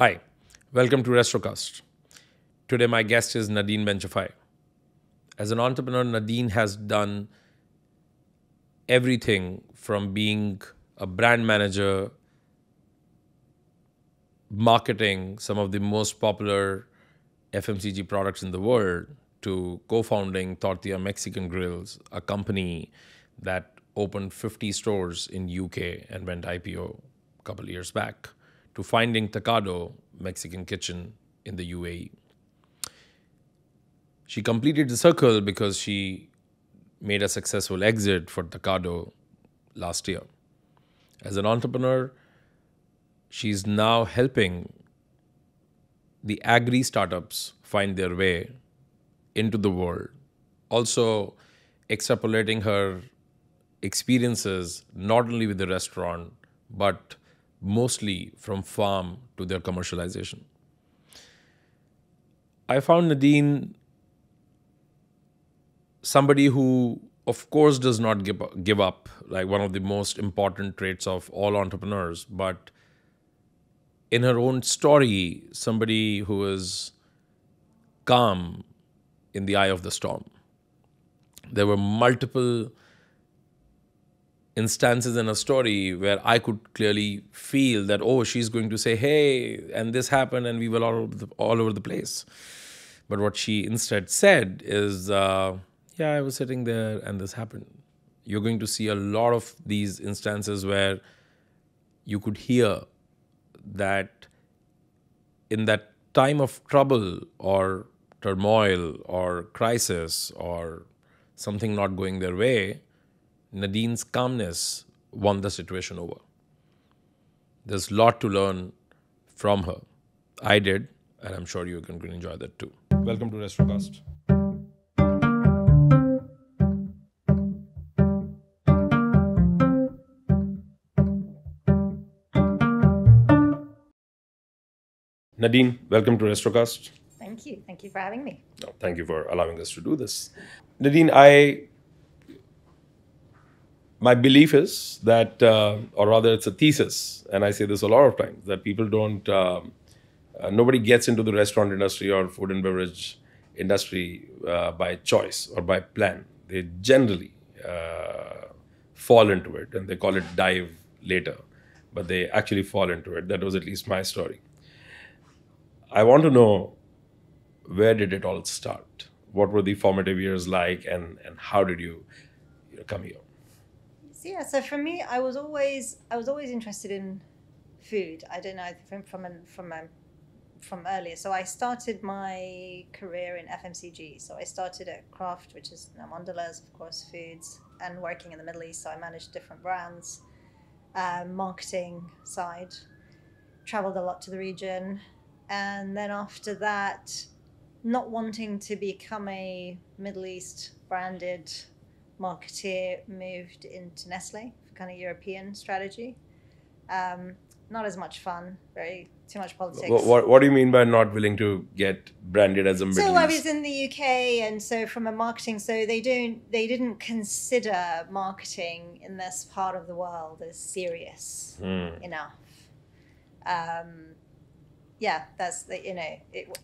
Hi, welcome to Restrocast. Today my guest is Nadine Benchaffai. As an entrepreneur, Nadine has done everything from being a brand manager, marketing some of the most popular FMCG products in the world, to co-founding Tortilla Mexican Grills, a company that opened 50 stores in UK and went IPO a couple of years back, to finding Taqado Mexican Kitchen in the UAE. She completed the circle because she made a successful exit for Taqado last year. As an entrepreneur, she's now helping the agri startups find their way into the world. Also, extrapolating her experiences not only with the restaurant, but mostly from farm to their commercialization. I found Nadine somebody who, of course, does not give up, like one of the most important traits of all entrepreneurs, but in her own story, somebody who is calm in the eye of the storm. There were multiple instances in a story where I could clearly feel that, oh, she's going to say, hey, and this happened, and we were all over the place. But what she instead said is, yeah, I was sitting there and this happened. You're going to see a lot of these instances where you could hear that in that time of trouble or turmoil or crisis or something not going their way, Nadine's calmness won the situation over. There's a lot to learn from her. I did, and I'm sure you can enjoy that too. Welcome to Restrocast. Nadine, welcome to Restrocast. Thank you. Thank you for having me. No, thank you for allowing us to do this. Nadine, my belief is that, or rather it's a thesis, and I say this a lot of times, that people don't, nobody gets into the restaurant industry or food and beverage industry by choice or by plan. They generally fall into it, and they call it dive later, but they actually fall into it. That was at least my story. I want to know, where did it all start? What were the formative years like, and how did you come here? So for me, I was always interested in food. I don't know, from earlier. So I started my career in FMCG. So I started at Kraft, which is now Mondelez, of course, foods, and working in the Middle East. So I managed different brands, marketing side, traveled a lot to the region. And then after that, not wanting to become a Middle East branded marketeer, moved into Nestlé for kind of European strategy. Not as much fun, too much politics. What do you mean by not willing to get branded as a Middle East? So I was in the UK, and so from a marketing, so they didn't consider marketing in this part of the world as serious enough. Yeah, that's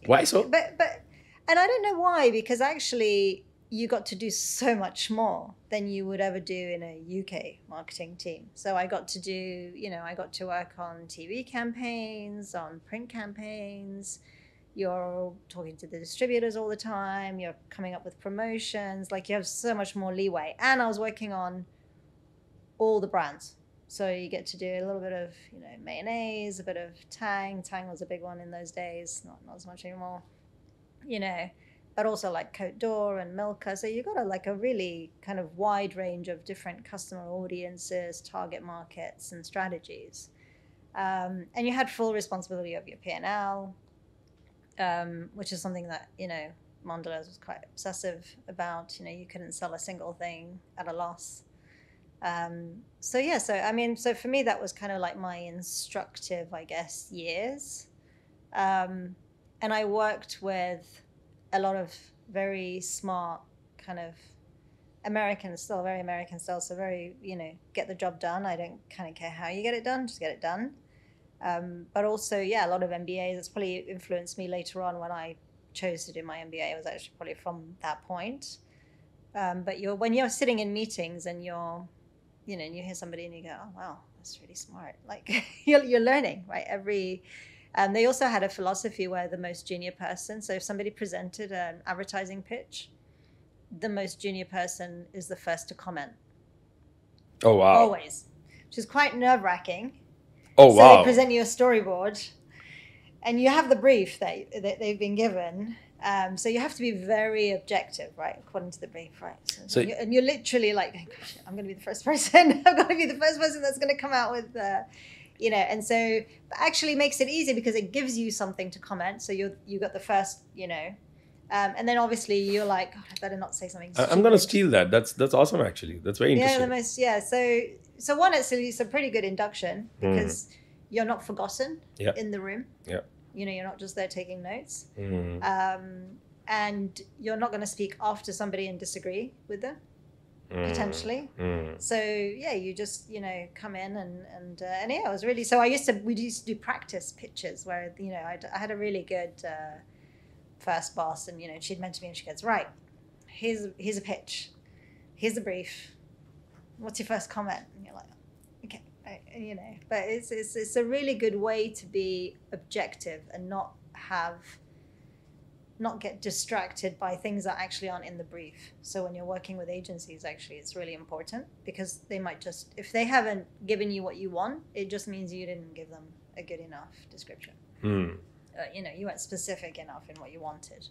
Why so? But and I don't know why, because actually you got to do so much more than you would ever do in a UK marketing team. So I got to work on TV campaigns, on print campaigns. You're talking to the distributors all the time. You're coming up with promotions. Like, you have so much more leeway. And I was working on all the brands. So you get to do a little bit of, mayonnaise, a bit of Tang. Tang was a big one in those days, not as much anymore, but also like Cote d'Or and Milka. So you got a really kind of wide range of different customer audiences, target markets, and strategies. And you had full responsibility of your P&L, which is something that, Mondelez was quite obsessive about. You couldn't sell a single thing at a loss. So for me, that was kind of like my instructive, I guess, years. And I worked with a lot of very smart kind of American style, very American style. So very, get the job done. I don't kind of care how you get it done, just get it done. But also, a lot of MBAs. That's probably influenced me later on when I chose to do my MBA. It was actually probably from that point. But when you're sitting in meetings and and you hear somebody and you go, oh, wow, that's really smart. Like you're learning, right? They also had a philosophy where the most junior person, so if somebody presented an advertising pitch, the most junior person is the first to comment. Oh, wow. Always. Which is quite nerve-wracking. Oh, So wow. they present you a storyboard and you have the brief that they've been given. So you have to be very objective, right? According to the brief, right? And you're literally like, gosh, I'm going to be the first person. I'm going to be the first person that's going to come out with, and so actually makes it easy because it gives you something to comment. So you got the first, and then obviously you're like, God, I better not say something stupid. I'm going to steal that. That's awesome, actually. That's very interesting. So one, it's a pretty good induction because you're not forgotten in the room. Yeah. You're not just there taking notes. And you're not going to speak after somebody and disagree with them, potentially. So, you just, come in and it was really, so we used to do practice pitches where, I had a really good first boss and, she'd mention me and she goes, right, here's a pitch. Here's the brief. What's your first comment? And you're like, okay, but it's a really good way to be objective and not get distracted by things that actually aren't in the brief. So when you're working with agencies, actually, it's really important because they might just, if they haven't given you what you want, it just means you didn't give them a good enough description. You weren't specific enough in what you wanted.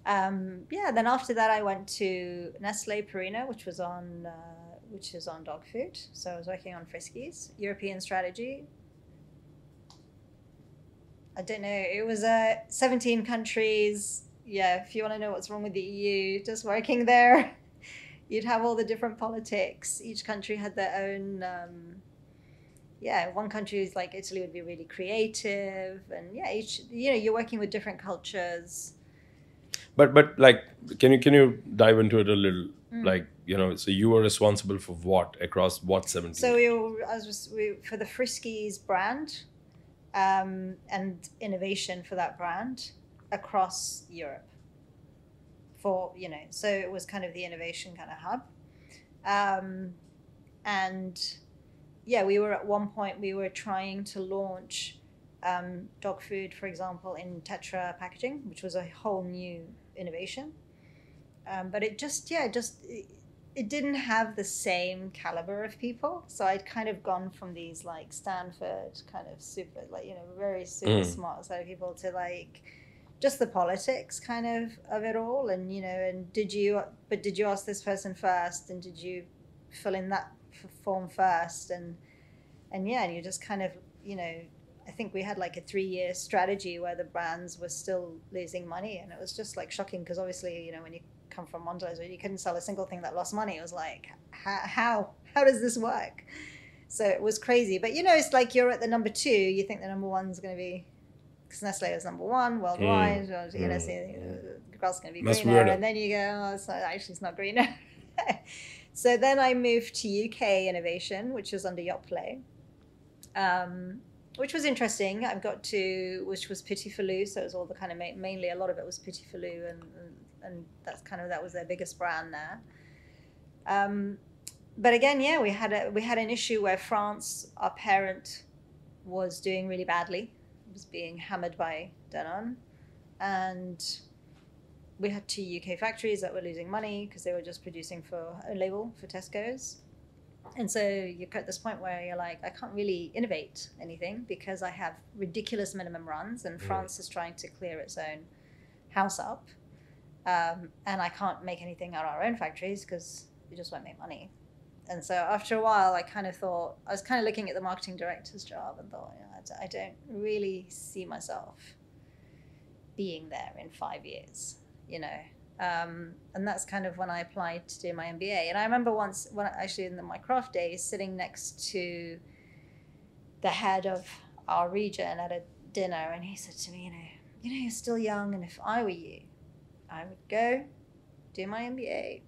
Then after that, I went to Nestlé Purina, which is on dog food. So I was working on Friskies, European strategy. I don't know. It was 17 countries. Yeah, if you want to know what's wrong with the EU, just working there, you'd have all the different politics. Each country had their own. One country is like Italy would be really creative, and you're working with different cultures. But like, can you dive into it a little? Like, so you were responsible for what across what 17? So for the Friskies brand. And innovation for that brand across Europe so it was kind of the innovation kind of hub. We were at one point, we were trying to launch dog food, for example, in Tetra packaging, which was a whole new innovation. But it it didn't have the same caliber of people. So I'd kind of gone from these like Stanford kind of super, like, very super smart side of people to like just the politics kind of it all. And, and did you ask this person first? And did you fill in that form first? And you just kind of, I think we had like a 3-year strategy where the brands were still losing money. And it was just like shocking because obviously, when you come from Mondelez where you couldn't sell a single thing that lost money. It was like, how does this work? So it was crazy. But, it's like you're at the number 2. You think the number 1's going to be, because Nestle is number 1 worldwide. The grass is going to be greener. And then you go, oh, it's not greener. So then I moved to UK Innovation, which was under Yoplait, which was interesting. Which was Petit Filou. So it was all the kind of, mainly a lot of it was Petit Filou and that was their biggest brand there. But again, we had an issue where France, our parent, was doing really badly. It was being hammered by Danone, and we had 2 UK factories that were losing money because they were just producing for a label for Tesco's. And so you're at this point where you're like, I can't really innovate anything because I have ridiculous minimum runs, and France is trying to clear its own house up. And I can't make anything out of our own factories because we just won't make money. And so after a while, I kind of thought, I was kind of looking at the marketing director's job and thought, I don't really see myself being there in 5 years, And that's kind of when I applied to do my MBA. And I remember once, in my craft days, sitting next to the head of our region at a dinner, and he said to me, you're still young, and if I were you, I would go do my MBA.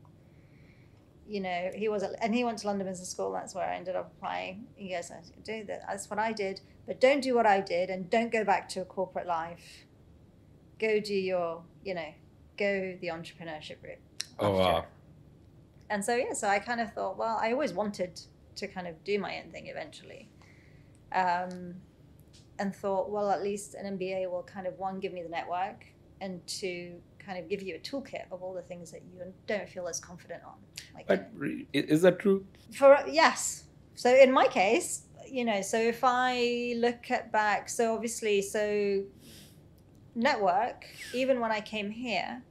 He went to London Business School. That's where I ended up applying. He goes, that's what I did. but don't do what I did and don't go back to a corporate life. Go do your, go the entrepreneurship route. Oh, wow. And so, so I kind of thought, well, I always wanted to kind of do my own thing eventually. And thought, well, at least an MBA will kind of, one, give me the network, and two, kind of give you a toolkit of all the things that you don't feel as confident on. But is that true? Yes. So in my case, so if I look back, so obviously, network, even when I came here,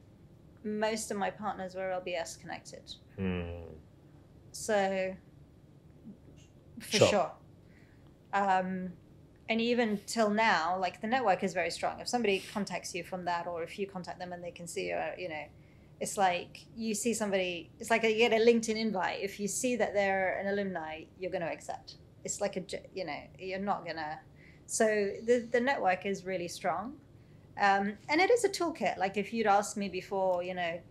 most of my partners were LBS connected. So for sure. And even till now, like, the network is very strong. If somebody contacts you from that, or if you contact them and they can see you, it's like you see somebody, it's like you get a LinkedIn invite. If you see that they're an alumni, you're going to accept. It's like you're not going to. So the network is really strong. And it is a toolkit. Like, if you'd asked me before,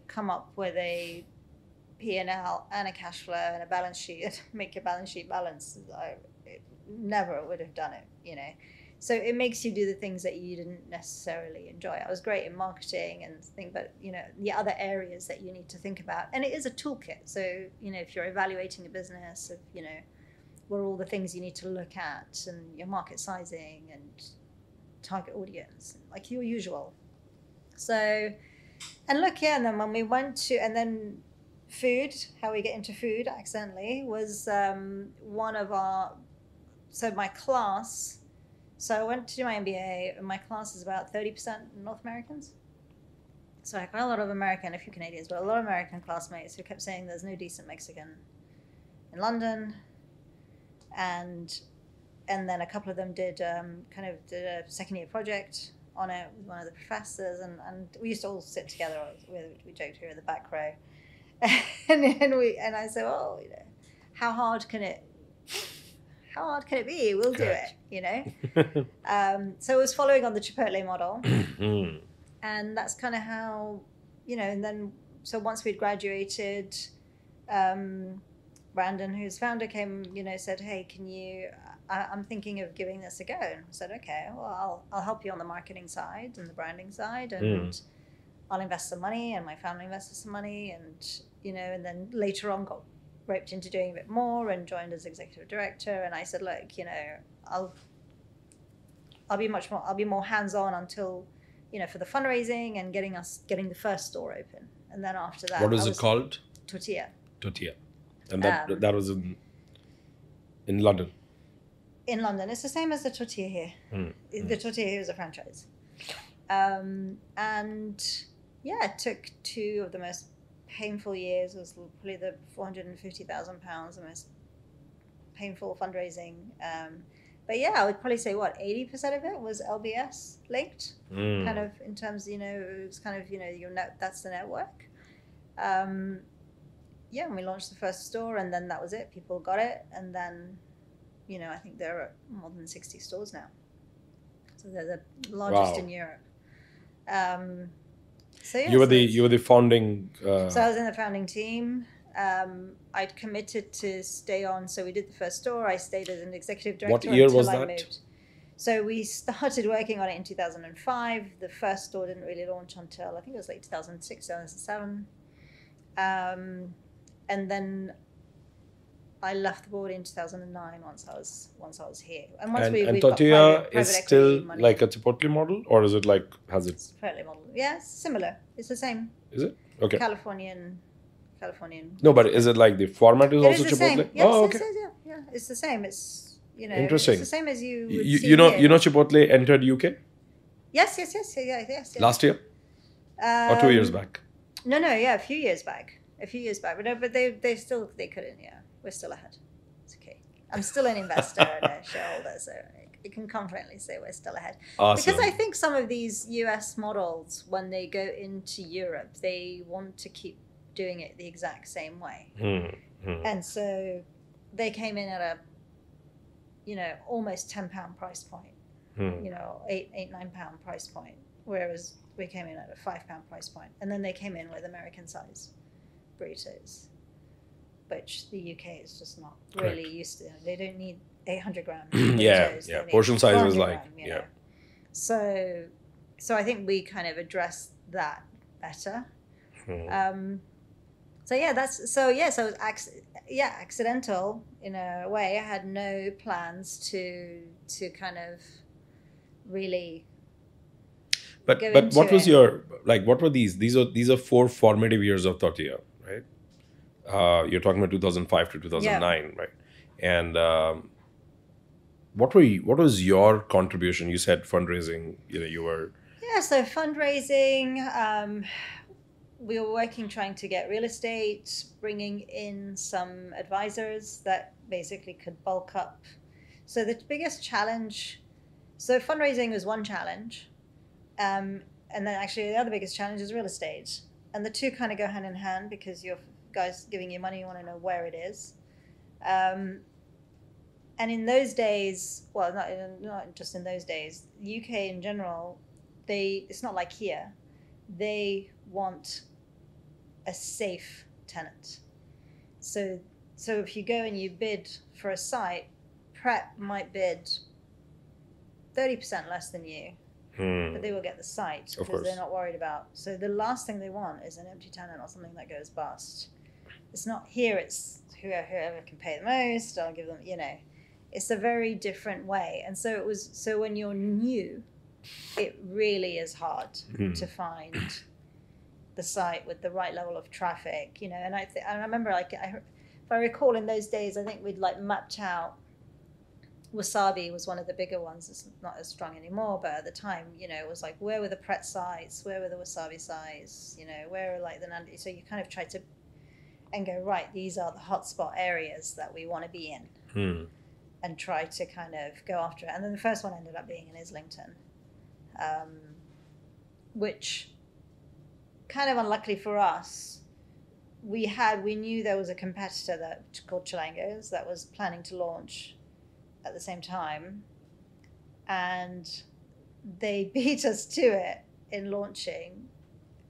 come up with a P&L and a cash flow and a balance sheet, make your balance sheet balance, I never would have done it, So it makes you do the things that you didn't necessarily enjoy. I was great in marketing and things, but, the other areas that you need to think about. And it is a toolkit. So, if you're evaluating a business, what are all the things you need to look at, and your market sizing and target audience, like your usual. So, and look, and then when we went to, and then food, how we get into food accidentally was one of our, so my class, so I went to do my MBA, and my class is about 30% North Americans. So I got a lot of American, a few Canadians, but a lot of American classmates who kept saying there's no decent Mexican in London. And then a couple of them did a second year project on it with one of the professors, and we used to all sit together. We joked, we were in the back row, and I said, oh, how hard can it be? We'll do it, So it was following on the Chipotle model, and that's kind of how, and then so once we'd graduated, Brandon, who's founder, came, said, hey, I'm thinking of giving this a go. And I said, okay, well, I'll help you on the marketing side and the branding side, and I'll invest some money, and my family invested some money, and, and then later on got roped into doing a bit more and joined as executive director. And I said, look, I'll be more hands-on until, for the fundraising and getting the first store open. And then after that, what is it called? Tortilla. And that was in London. In London, it's the same as the tortilla here. The tortilla here is a franchise, and it took 2 of the most painful years. It was probably the £450,000, the most painful fundraising. But I would probably say 80% of it was LBS linked, kind of in terms, it was kind of that's the network. And we launched the first store, and then that was it. People got it, and then. I think there are more than 60 stores now. So they're the largest in Europe. You were the founding. So I was in the founding team. I'd committed to stay on. So we did the first store. I stayed as an executive director. What year was I that? Moved. So we started working on it in 2005. The first store didn't really launch until I think it was like 2006, 2007. And then I left the board in 2009 once I was here. And once we Tortilla got is still money. Like a Chipotle model, or is it like, has it? It's a Chipotle model. Yeah, it's similar. It's the same. Is it? Okay. Californian. No, but is it like the format is also Chipotle? Same. Yes, okay. Yeah, it's the same. It's interesting. It's the same as you would see here. Chipotle entered UK? Yes. Last year? Or 2 years back? No, a few years back. But no, but they couldn't, We're still ahead. It's okay. I'm still an investor and a shareholder, so I can confidently say we're still ahead. Awesome. Because I think some of these US models, when they go into Europe, they want to keep doing it the exact same way. And so they came in at a, almost £10 price point, £8-9 price point, whereas we came in at a £5 price point. And then they came in with American size burritos, which the UK is just not really used to. They don't need 800-gram Yeah, burritos. yeah. They need Portion size was 400 like, gram, you yeah. know. So I think we kind of addressed that better. So it was accidental in a way. I had no plans to kind of really But go but into what was it. your, like, what were these? These are 4 formative years of Tortilla, right? You're talking about 2005 to 2009, right? And what was your contribution? You said fundraising. You were. Yeah, so fundraising. We were working trying to get real estate, bringing in some advisors that basically could bulk up. So the biggest challenge, so fundraising was one challenge. And then actually the other biggest challenge is real estate. And the two kind of go hand in hand because your guys giving you money, you want to know where it is. And in those days, well, not just in those days, the UK in general, it's not like here. They want a safe tenant. So if you go and you bid for a site, Prep might bid 30% less than you, but they will get the site because they're not worried about. So the last thing they want is an empty tenant or something that goes bust. It's not here. It's whoever can pay the most. I'll give them. It's a very different way. And so it was. So when you're new, it really is hard to find the site with the right level of traffic. And I remember, like, if I recall, in those days, I think we'd like mapped out. Wasabi was one of the bigger ones. It's not as strong anymore, but at the time, it was like, where were the Pret sites? Where were the Wasabi sites? Where are like the Nadin? So you kind of try to and go, right, these are the hotspot areas that we want to be in, and try to kind of go after it. And then the first one ended up being in Islington, which kind of unluckily for us, we knew there was a competitor called Chilango's that was planning to launch at the same time, and they beat us to it in launching,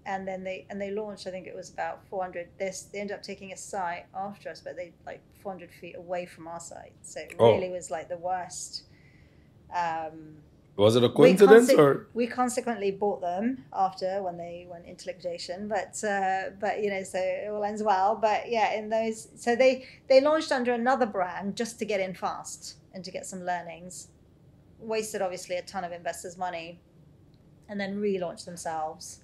and then they launched. I think it was about 400. They ended up taking a site after us, but they like 400 feet away from our site, so it really was like the worst. Was it a coincidence or? We consequently bought them after when they went into liquidation, but so it all ends well. But yeah, so they launched under another brand just to get in fast and to get some learnings. Wasted obviously a ton of investors' money, and then relaunched themselves,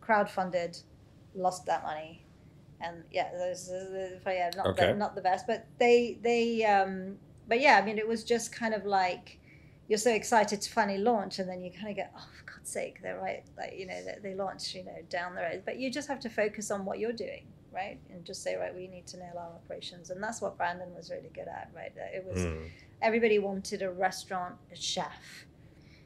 crowdfunded, lost that money, and not the best. But but yeah, I mean, it was just kind of like, you're so excited to finally launch, and then you kind of go, oh, for God's sake, they're right. Like, they launch, down the road. But you just have to focus on what you're doing, right? And just say, right, we need to nail our operations. And that's what Brandon was really good at, right? It was, everybody wanted a restaurant, a chef.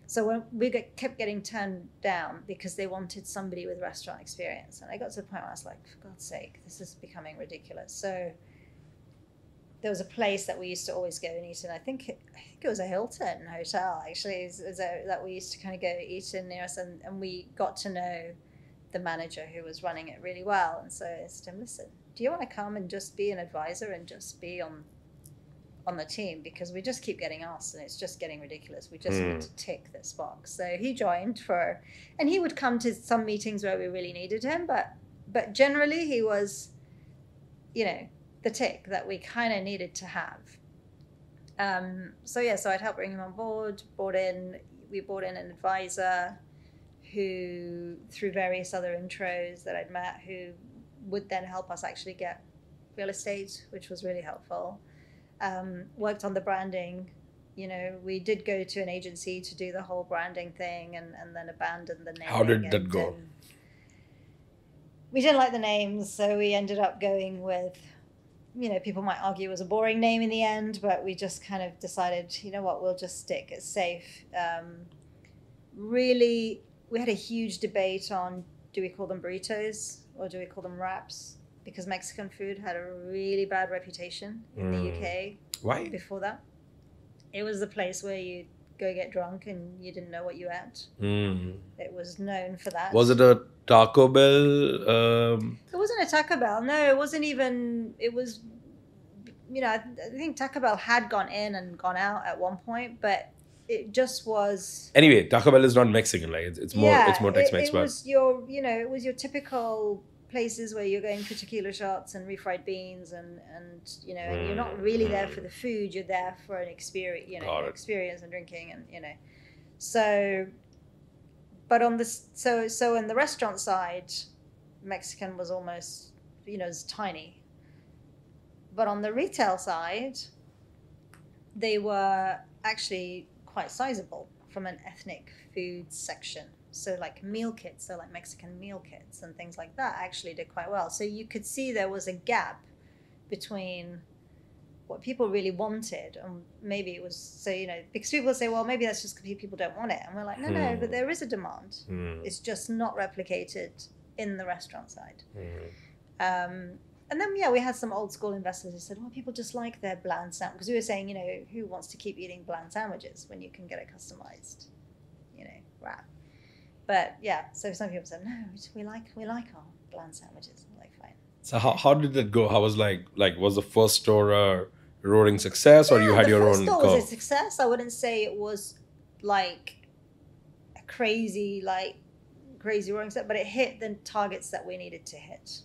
So when we kept getting turned down because they wanted somebody with restaurant experience. And I got to the point where I was like, for God's sake, this is becoming ridiculous. So there was a place that we used to always go and eat in. I think it was a Hilton hotel, actually, that we used to kind of go eat in near us. And we got to know the manager who was running it really well. And so I asked him, listen, do you want to come and just be an advisor and just be on the team? Because we just keep getting asked and it's just getting ridiculous. We just need to tick this box. So he joined and he would come to some meetings where we really needed him. But generally he was, the tick that we kind of needed to have. So I'd help bring him on board. We brought in an advisor who, through various other intros that I'd met, who would then help us actually get real estate, which was really helpful. Worked on the branding. We did go to an agency to do the whole branding thing, and then abandoned the name. How did that go? We didn't like the names, so we ended up going with, people might argue it was a boring name in the end, but we just kind of decided, we'll just stick. It's safe. Really, we had a huge debate on, do we call them burritos or do we call them wraps? Because Mexican food had a really bad reputation in the UK. Why? Before that. It was the place where you go get drunk and you didn't know what you ate. It was known for that. Was it a Taco Bell? It wasn't a Taco Bell. No, it wasn't even. It was I think Taco Bell had gone in and gone out at one point, but it just was. Anyway, Taco Bell is not Mexican, like it's more Tex-Mex, it but was it was your typical places where you're going for tequila shots and refried beans and and you're not really there for the food, you're there for an experience, experience and drinking and so. But on this, so in the restaurant side, Mexican was almost was tiny. But on the retail side, they were actually quite sizable from an ethnic food section. So like meal kits, so like Mexican meal kits and things like that actually did quite well. So you could see there was a gap between what people really wanted, and maybe it was because people say, well, maybe that's just because people don't want it, and we're like, no, but there is a demand. It's just not replicated in the restaurant side. And then we had some old school investors who said, well, people just like their bland sandwich, because we were saying, who wants to keep eating bland sandwiches when you can get a customized wrap. But so some people said, no, we like our bland sandwiches. I'm like, fine. So how did that go? How was like was the first store a roaring success, or you had your own? The first store was a success. I wouldn't say it was like a crazy roaring success, but it hit the targets that we needed to hit.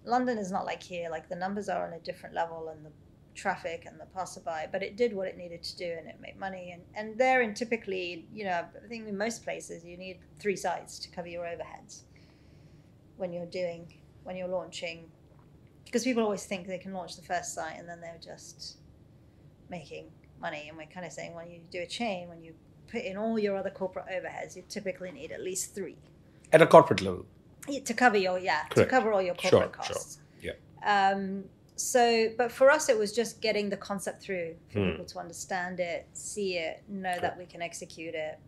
London is not like here. Like the numbers are on a different level, and the traffic and the passerby, but it did what it needed to do, and it made money. And there, and typically, I think in most places you need 3 sites to cover your overheads when you're launching. Because people always think they can launch the first site and then they're just making money. And we're kind of saying, when you do a chain, when you put in all your other corporate overheads, you typically need at least 3. At a corporate level? To cover all your corporate costs. Sure. Yeah. But for us, it was just getting the concept through for people to understand it, see it, know that we can execute it.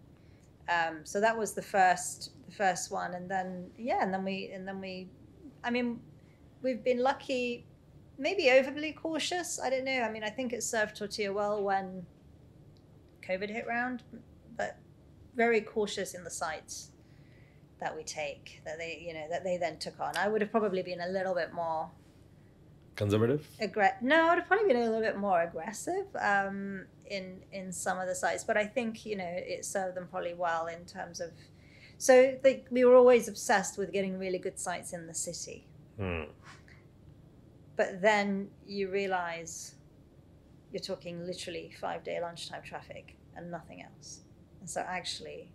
So that was the first one. And then we've been lucky, maybe overly cautious. I don't know. I mean, I think it served Tortilla well when COVID hit round, but very cautious in the sites that we take, that they then took on. I would have probably been a little bit more conservative. No, I would have probably been a little bit more aggressive in some of the sites, but I think it served them probably well in terms of. So we were always obsessed with getting really good sites in the city. But then you realize you're talking literally 5-day lunchtime traffic and nothing else. And so actually,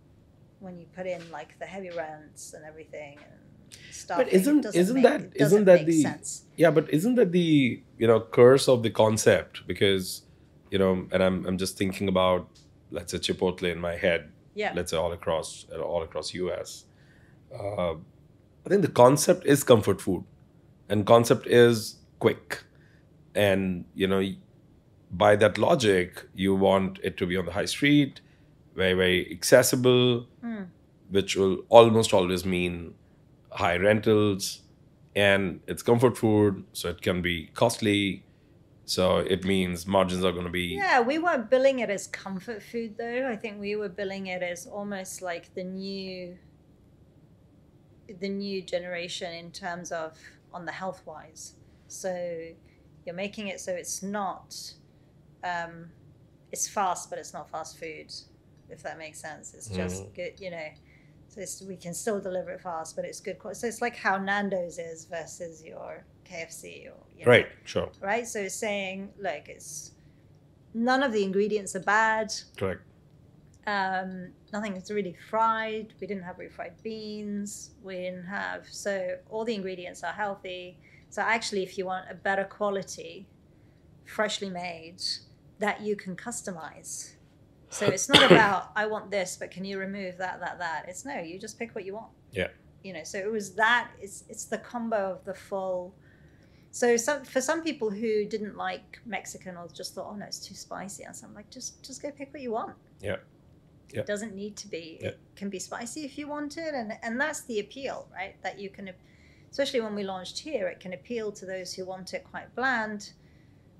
when you put in like the heavy rents and everything and stuff, but isn't that the sense. Yeah, but isn't that the curse of the concept? Because and I'm just thinking about, let's say, Chipotle in my head. Yeah. Let's say all across US. I think the concept is comfort food. And concept is quick. And, by that logic, you want it to be on the high street, very, very accessible, which will almost always mean high rentals. And it's comfort food, so it can be costly. So it means margins are going to be... Yeah, we weren't billing it as comfort food, though. I think we were billing it as almost like the new generation in terms of on the health wise. So you're making it so it's not it's fast, but it's not fast food, if that makes sense. It's just good, so we can still deliver it fast, but it's good quality. So it's like how Nando's is versus your KFC or right, sure, right. So it's saying, look, it's none of the ingredients are bad. Correct. Nothing is really fried. We didn't have refried beans. So all the ingredients are healthy. So actually, if you want a better quality, freshly made, that you can customize. So it's not about, I want this, but can you remove that? It's no, you just pick what you want. Yeah. So it was that, it's the combo of the full. So for some people who didn't like Mexican or just thought, oh no, it's too spicy. And so I'm like, just go pick what you want. Yeah. It doesn't need to be. It can be spicy if you want it, and that's the appeal, right? That you can, especially when we launched here, it can appeal to those who want it quite bland,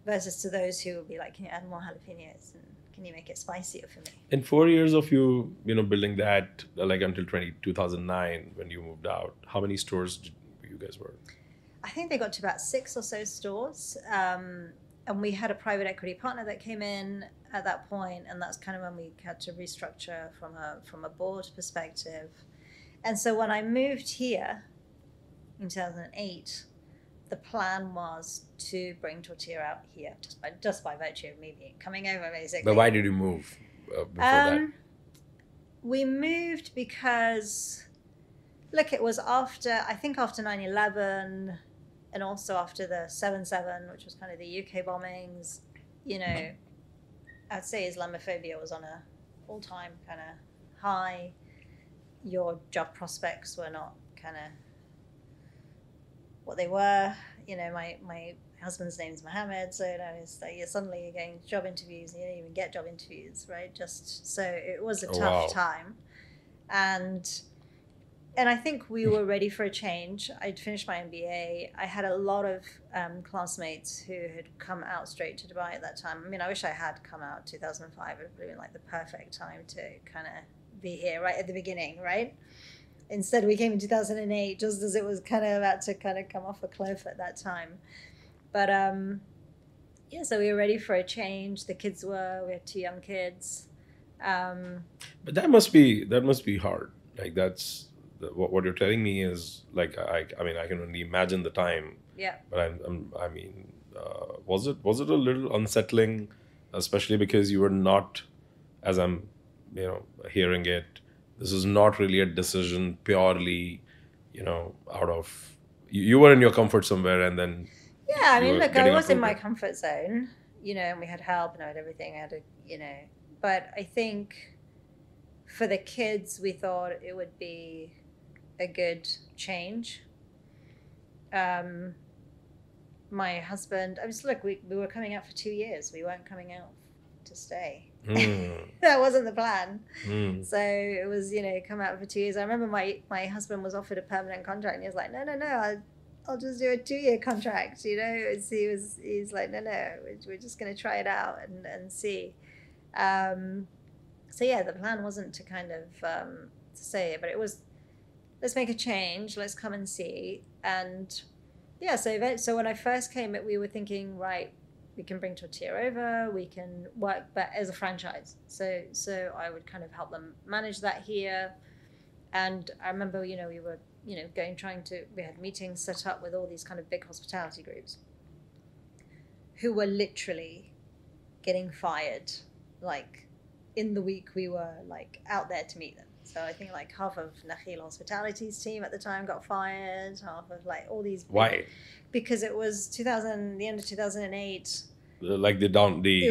versus to those who will be like, can you add more jalapenos and can you make it spicier for me? In 4 years of you building that, like until 2009 when you moved out, how many stores you guys were? I think they got to about 6 or so stores. and we had a private equity partner that came in at that point, and that's kind of when we had to restructure from a board perspective. And so when I moved here in 2008, the plan was to bring Tortilla out here just by virtue of me coming over, basically. But why did you move before that? We moved because, look, it was after 9/11, and also after the 7/7, which was kind of the UK bombings. You know, I'd say Islamophobia was on a all-time kind of high. Your job prospects were not kind of what they were. You know, my husband's name's Mohammed, so you know, it's like you're getting job interviews and you don't even get job interviews, right? Just so it was a tough time, and I think we were ready for a change. I'd finished my MBA. I had a lot of classmates who had come out straight to Dubai at that time. I mean, I wish I had come out 2005. It would have been like the perfect time to kind of be here right at the beginning, right? Instead, we came in 2008, just as it was kind of about to kind of come off a cliff at that time. But yeah, so we were ready for a change. The kids were. We had 2 young kids. But that must be hard. Like that's what you're telling me is like I mean I can only imagine the time. Yeah. But I mean, was it a little unsettling, especially because you were not, as I'm hearing it, this is not really a decision purely, out of you were in your comfort somewhere and then. Yeah, I mean, look, I was in my comfort zone, and we had help and I had everything. I had but I think for the kids, we thought it would be a good change. My husband, we were coming out for 2 years. We weren't coming out to stay. That wasn't the plan. So it was, come out for 2 years. I remember my husband was offered a permanent contract and he was like, no, I'll just do a 2-year contract, he's like, no, we're just going to try it out and see. So yeah, the plan wasn't to kind of to say it, but it was, let's make a change, let's come and see. And yeah, so when I first came, we were thinking, right, we can bring Tortilla over, we can work but as a franchise. So I would kind of help them manage that here. And I remember, we were, we had meetings set up with all these kind of big hospitality groups who were literally getting fired, like in the week we were like out there to meet them. So I think like half of Nakhil Hospitality's team at the time got fired, half of like all these. Why? Because it was the end of 2008. Like it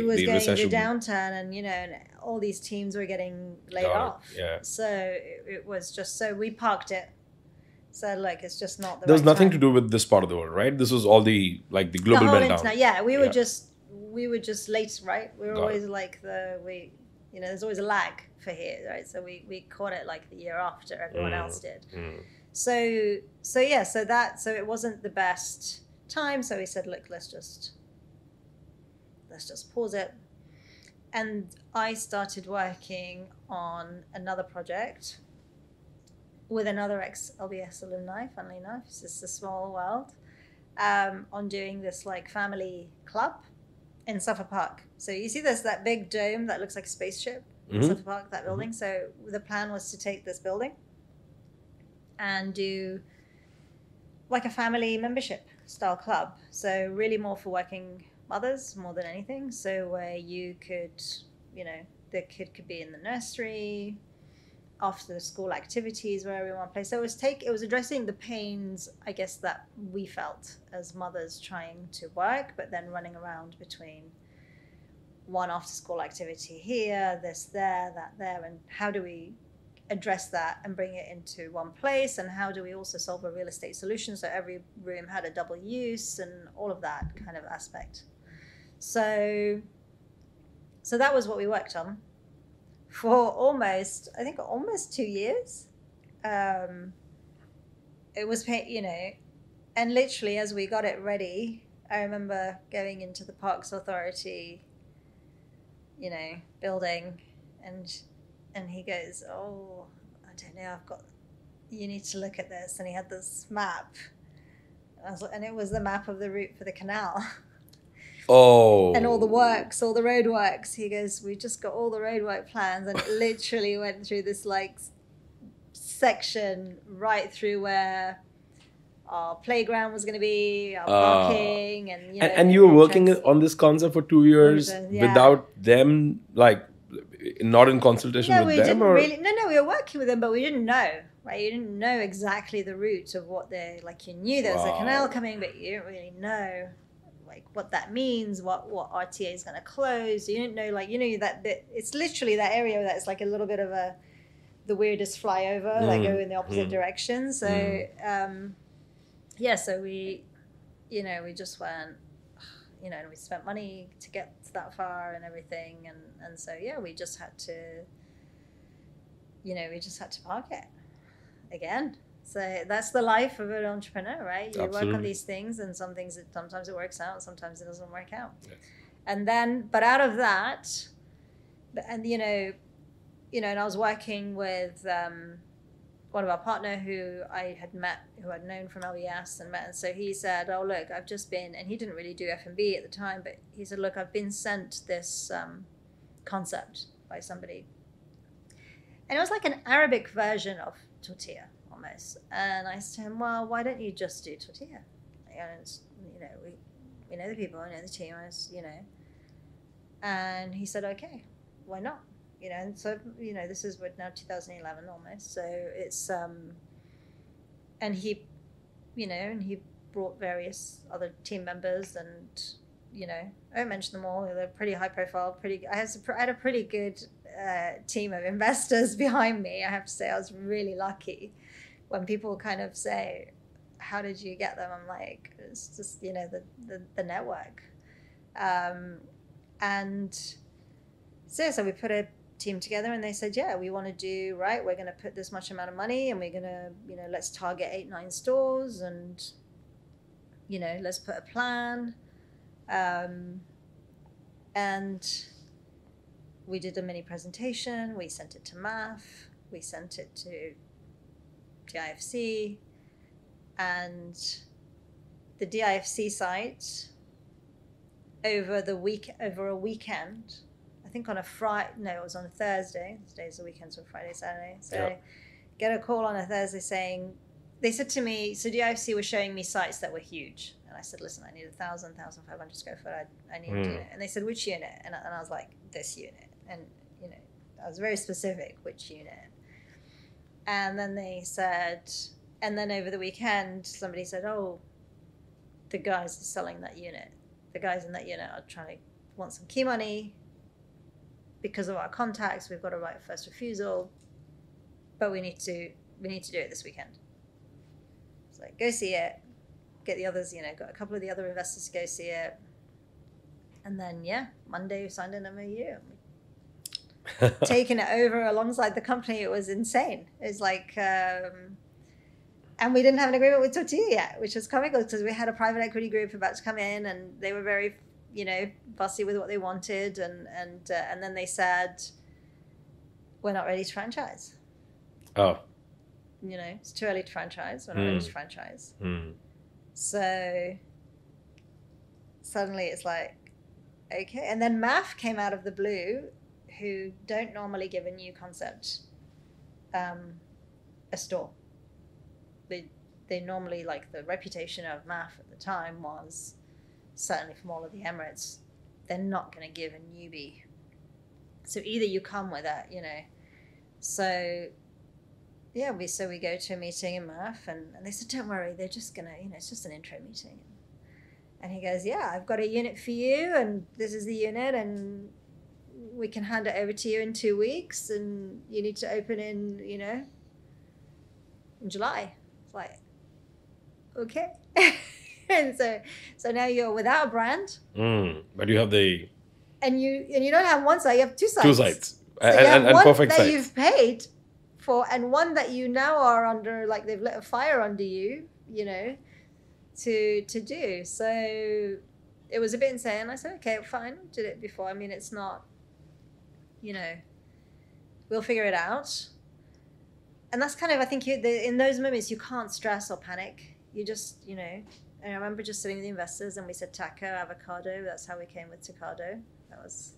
was getting recession. the downturn, and and all these teams were getting laid off. Yeah. So it was just, so we parked it. So like it's just not the. There was right nothing time. to do with this part of the world, right? This was all the global meltdown. Yeah, we were just late, right? We were always like there's always a lag for here, right? So we caught it like the year after everyone else did. So it wasn't the best time. So we said, look, let's just pause it. And I started working on another project with another ex-LBS alumni, funnily enough. It's just a small world, on doing this like family club in Suffolk Park. So you see that big dome that looks like a spaceship in Suffolk Park, that building. So the plan was to take this building and do like a family membership style club. So really more for working mothers more than anything. So where you could, the kid could be in the nursery, after the school activities where everyone plays. So it was addressing the pains, I guess, that we felt as mothers trying to work, but then running around between one after school activity here, this there, that there, and how do we address that and bring it into one place, and how do we also solve a real estate solution so every room had a double use and all of that kind of aspect. So that was what we worked on for almost 2 years. It was, and literally as we got it ready, I remember going into the Parks Authority, building, and he goes, oh, I don't know, you need to look at this. And he had this map, and it was the map of the route for the canal. Oh. and all the works, all the road works. He goes, we just got all the road work plans, and literally went through this like section right through where our playground was going to be, our parking, and and you were working on this concept for 2 years without them, like not in consultation no, with we them, didn't or really. No, we were working with them, but we didn't know. Right, you didn't know exactly the route of what they like. You knew there was a canal coming, but you didn't really know like what that means. What RTA is going to close. You didn't know that it's literally that area that's like a little bit of the weirdest flyover that go in the opposite direction. So so we just went, and we spent money to get that far and everything, and so we just had to park it again. So that's the life of an entrepreneur, right? You work on these things, and sometimes it works out, sometimes it doesn't work out. Yes. And then, but out of that, and and I was working with one of our partner who I had met, who I'd known from LBS and met. And so he said, oh, look, I've just been, and he didn't really do F&B at the time, but he said, look, I've been sent this concept by somebody. And it was like an Arabic version of tortilla almost. And I said to him, well, why don't you just do tortilla? And we know the people, I know the team, and he said, okay, why not? And so, this is now 2011 almost. So it's, and he brought various other team members, and, I won't mention them all. They're pretty high profile, I had a pretty good team of investors behind me. I have to say I was really lucky. When people kind of say, how did you get them? I'm like, it's just, the network. And so we put a team together, and they said, we want to do, we're going to put this much amount of money, and we're going to, let's target 8-9 stores, and, let's put a plan. And we did a mini presentation. We sent it to MAF. We sent it to DIFC. And the DIFC site, over a weekend, I think on a Friday, no, it was on a Thursday. Today's the weekend, so Friday, Saturday. So get a call on a Thursday saying, they said to me, so DIFC was showing me sites that were huge. And I said, listen, I need 1,000, 1,500 square foot. I need a unit. And they said, which unit? And I was like, this unit. And, I was very specific, which unit. And then they said, and then over the weekend, somebody said, oh, the guys are selling that unit. The guys in that unit are want some key money. Because of our contacts, we've got a right of first refusal, but we need to do it this weekend. So go see it, get the others, got a couple of the other investors to go see it. And then, Monday we signed an MOU. Taking it over alongside the company, it was insane. It was like, and we didn't have an agreement with Tortilla yet, which was comical because we had a private equity group about to come in, and they were very, fussy with what they wanted, and then they said, we're not ready to franchise. Oh. It's too early to franchise. We're not ready to franchise. So suddenly it's like, okay. And then MAF came out of the blue, who don't normally give a new concept a store. They normally, like, the reputation of MAF at the time was, certainly from all of the Emirates, they're not going to give a newbie. So either you come with it, So we go to a meeting in MAF, and they said, don't worry, they're just going to, it's just an intro meeting. And he goes, I've got a unit for you, and this is the unit, and we can hand it over to you in 2 weeks, and you need to open in July. It's like, okay. And so now you're without a brand. But you have and you don't have one site, you have two sites. Two sites. So and one perfect that sites. you've paid for, and one that you now are under, like they've lit a fire under you, to do. So it was a bit insane. I said, okay, fine, did it before. I mean, it's not, we'll figure it out. And that's kind of, I think, in those moments, you can't stress or panic. You just, And I remember just sitting with the investors and we said taco, avocado. That's how we came with Taqado. That was,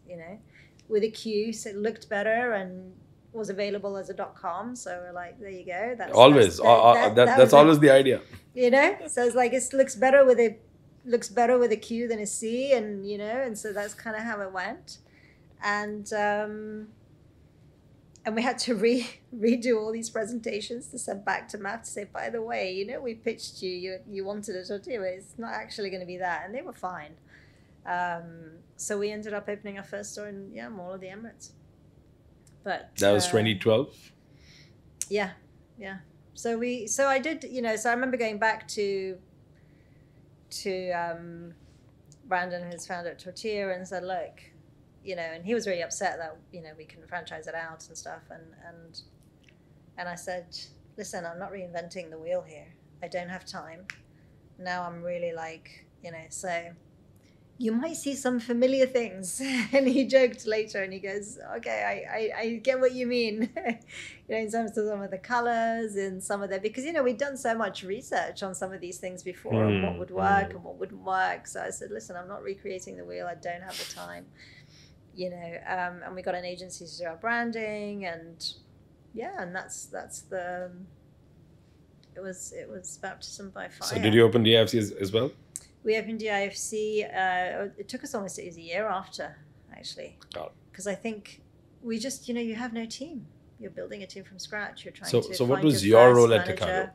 with a Q, so it looked better and was available as a .com. So we're like, there you go. That's always the idea. So it's like it looks better with a Q than a C, and so that's kind of how it went. And we had to redo all these presentations to send back to MAF to say, by the way, we pitched you wanted a tortilla. It's not actually going to be that. And they were fine. So we ended up opening our first store in Mall of the Emirates. But that was 2012. Yeah. So I did, so I remember going back to Brandon, who's founder at Tortilla, and said, look, and he was really upset that, we couldn't franchise it out and stuff. And I said, listen, I'm not reinventing the wheel here. I don't have time. Now I'm really so you might see some familiar things. And he joked later and he goes, okay, I get what you mean. In terms of some of the colors and some of the, because, we'd done so much research on some of these things before and what would work and what wouldn't work. So I said, listen, I'm not recreating the wheel. I don't have the time. And we got an agency to do our branding, and that's the. It was baptism by fire. So did you open DIFC as well? We opened DIFC. It took us it was a year after, actually, because I think we just you have no team. You're building a team from scratch. You're trying to. So what find was your role at manager.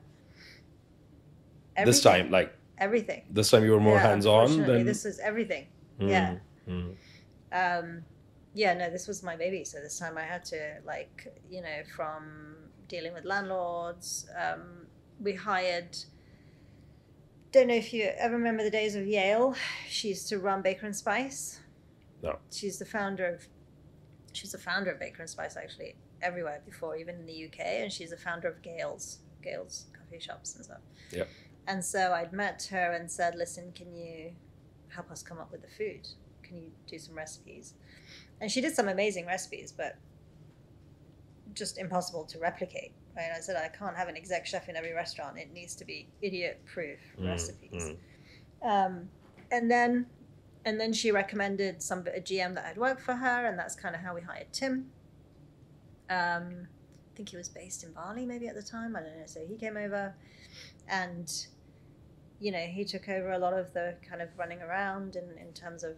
Taqado? This time, everything. This time you were more hands-on than. This was everything. No, this was my baby. So this time I had to from dealing with landlords, we hired, don't know if you ever remember the days of Yale. She used to run Baker and Spice. No. She's the founder of Baker and Spice actually everywhere before, even in the UK. And she's the founder of Gale's coffee shops and stuff. Yeah. And so I'd met her and said, listen, can you help us come up with the food? Can you do some recipes? And she did some amazing recipes, but just impossible to replicate. Right? I said, I can't have an exec chef in every restaurant. It needs to be idiot-proof recipes. And then she recommended a GM that had worked for her, and that's kind of how we hired Tim. I think he was based in Bali maybe at the time. I don't know. So he came over, and he took over a lot of the kind of running around in terms of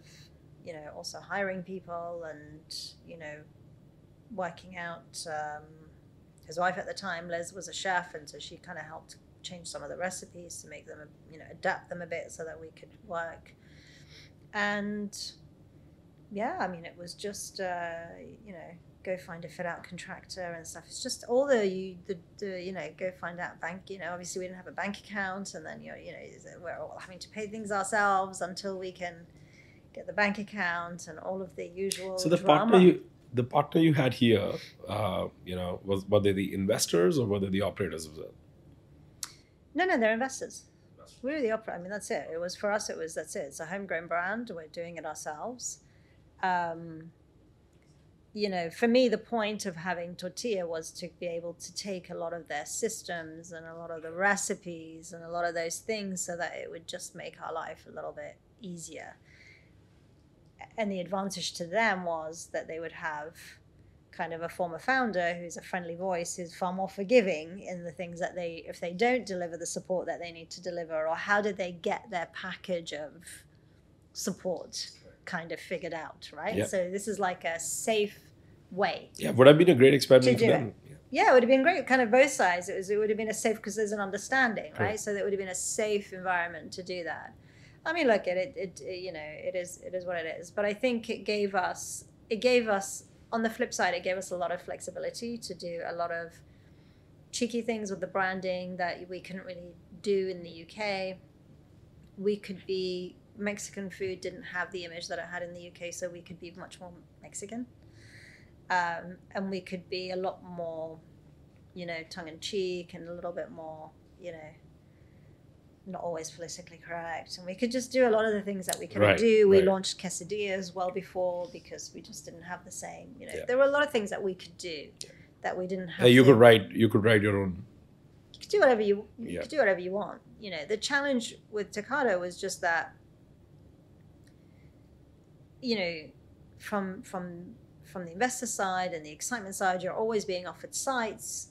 also hiring people and working out. His wife at the time, Liz, was a chef, and so she kind of helped change some of the recipes to make them, adapt them a bit so that we could work. And it was just go find a fit out contractor and stuff. It's just all the go find out bank. Obviously we didn't have a bank account, and then we're all having to pay things ourselves until we can get the bank account and all of the usual. So the partner you had here, were they the investors or were they the operators as well? No, they're investors. We were the operator. I mean, that's it. It was for us. That's it. It's a homegrown brand. We're doing it ourselves. For me, the point of having Tortilla was to be able to take a lot of their systems and a lot of the recipes and a lot of those things so that it would just make our life a little bit easier. And the advantage to them was that they would have kind of a former founder who's a friendly voice, who's far more forgiving in the things that if they don't deliver the support that they need to deliver, or how did they get their package of support kind of figured out, right? Yeah. So this is like a safe way. Yeah, would have been a great experiment for them. Yeah, it would have been great, kind of both sides. It would have been a safe, because there's an understanding, right? Cool. So that would have been a safe environment to do that. I mean, look, it is what it is. But I think it gave us, on the flip side, it gave us a lot of flexibility to do a lot of cheeky things with the branding that we couldn't really do in the UK. Mexican food didn't have the image that it had in the UK, so we could be much more Mexican. And we could be a lot more, tongue-in-cheek and a little bit more, not always politically correct. And we could just do a lot of the things that we couldn't do. We launched quesadillas well before because we just didn't have the same, There were a lot of things that we could do that we didn't have. You could write your own. You could do whatever you could do whatever you want. you know, the challenge with Taqado was just that, you know, from the investor side and the excitement side, you're always being offered sites.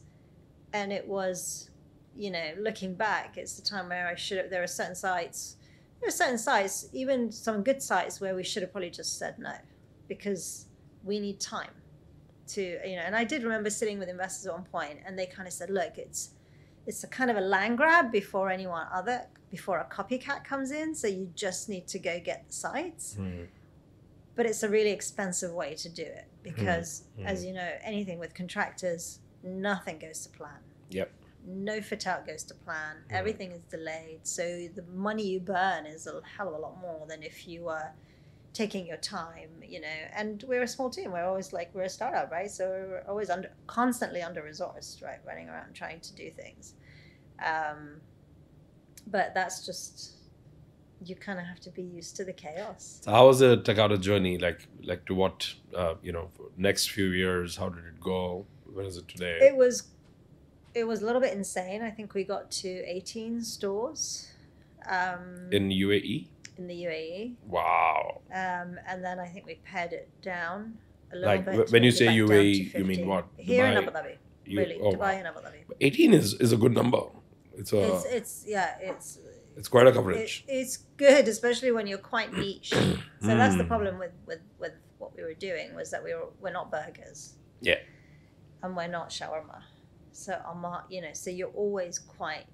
And it was, you know, looking back, it's the time where there are certain sites, even some good sites where we should have probably just said no, because we need time to, you know, and I did remember sitting with investors at one point and they kind of said, look, it's a kind of a land grab before a copycat comes in. So you just need to go get the sites. But it's a really expensive way to do it because, as you know, anything with contractors, nothing goes to plan. Yep. No fit out goes to plan. Everything is delayed. So the money you burn is a hell of a lot more than if you were taking your time, you know. And we're a small team. We're always we're a startup, right? So we're always constantly under-resourced, right? Running around trying to do things. But that's just... you kind of have to be used to the chaos. So how was the Taqado journey? Like to what, you know, for next few years, how did it go? Where is it today? It was a little bit insane. I think we got to 18 stores. In UAE? In the UAE. Wow. And then I think we pared it down a little bit. When you say UAE, you mean what? Here Dubai? in Abu Dhabi. Really, Dubai wow. and Abu Dhabi. 18 is a good number. It's quite a coverage. It's good, especially when you're quite niche. So that's the problem with what we were doing, was that we're not burgers. Yeah. And we're not shawarma. So you know, so you're always quite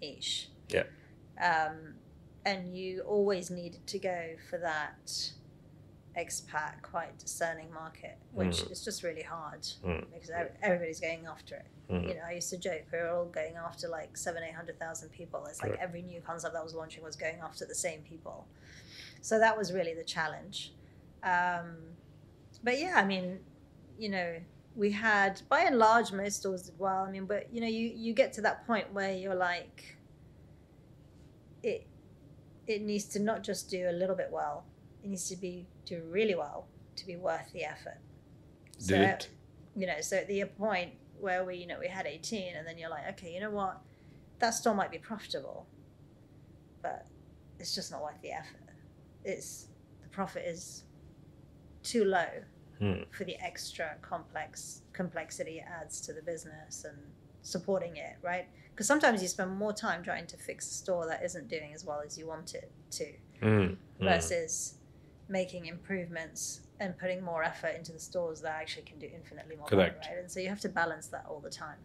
niche. Yeah. And you always needed to go for that expat, quite discerning market, which is just really hard because everybody's going after it. You know, I used to joke we were all going after like 700,000-800,000 people. It's like every new concept that was launching was going after the same people. So that was really the challenge. But yeah, I mean, you know, we had, by and large, most stores did well. I mean, but you know, you get to that point where you're like, it needs to not just do a little bit well. It needs to do really well to be worth the effort. Did it? You know, so at the point where we had 18, and then you're like, okay, you know what? That store might be profitable, but it's just not worth the effort. The profit is too low for the extra complexity it adds to the business and supporting it, right? Because sometimes you spend more time trying to fix a store that isn't doing as well as you want it to, versus making improvements and putting more effort into the stores that actually can do infinitely more. Correct. Right? And so you have to balance that all the time.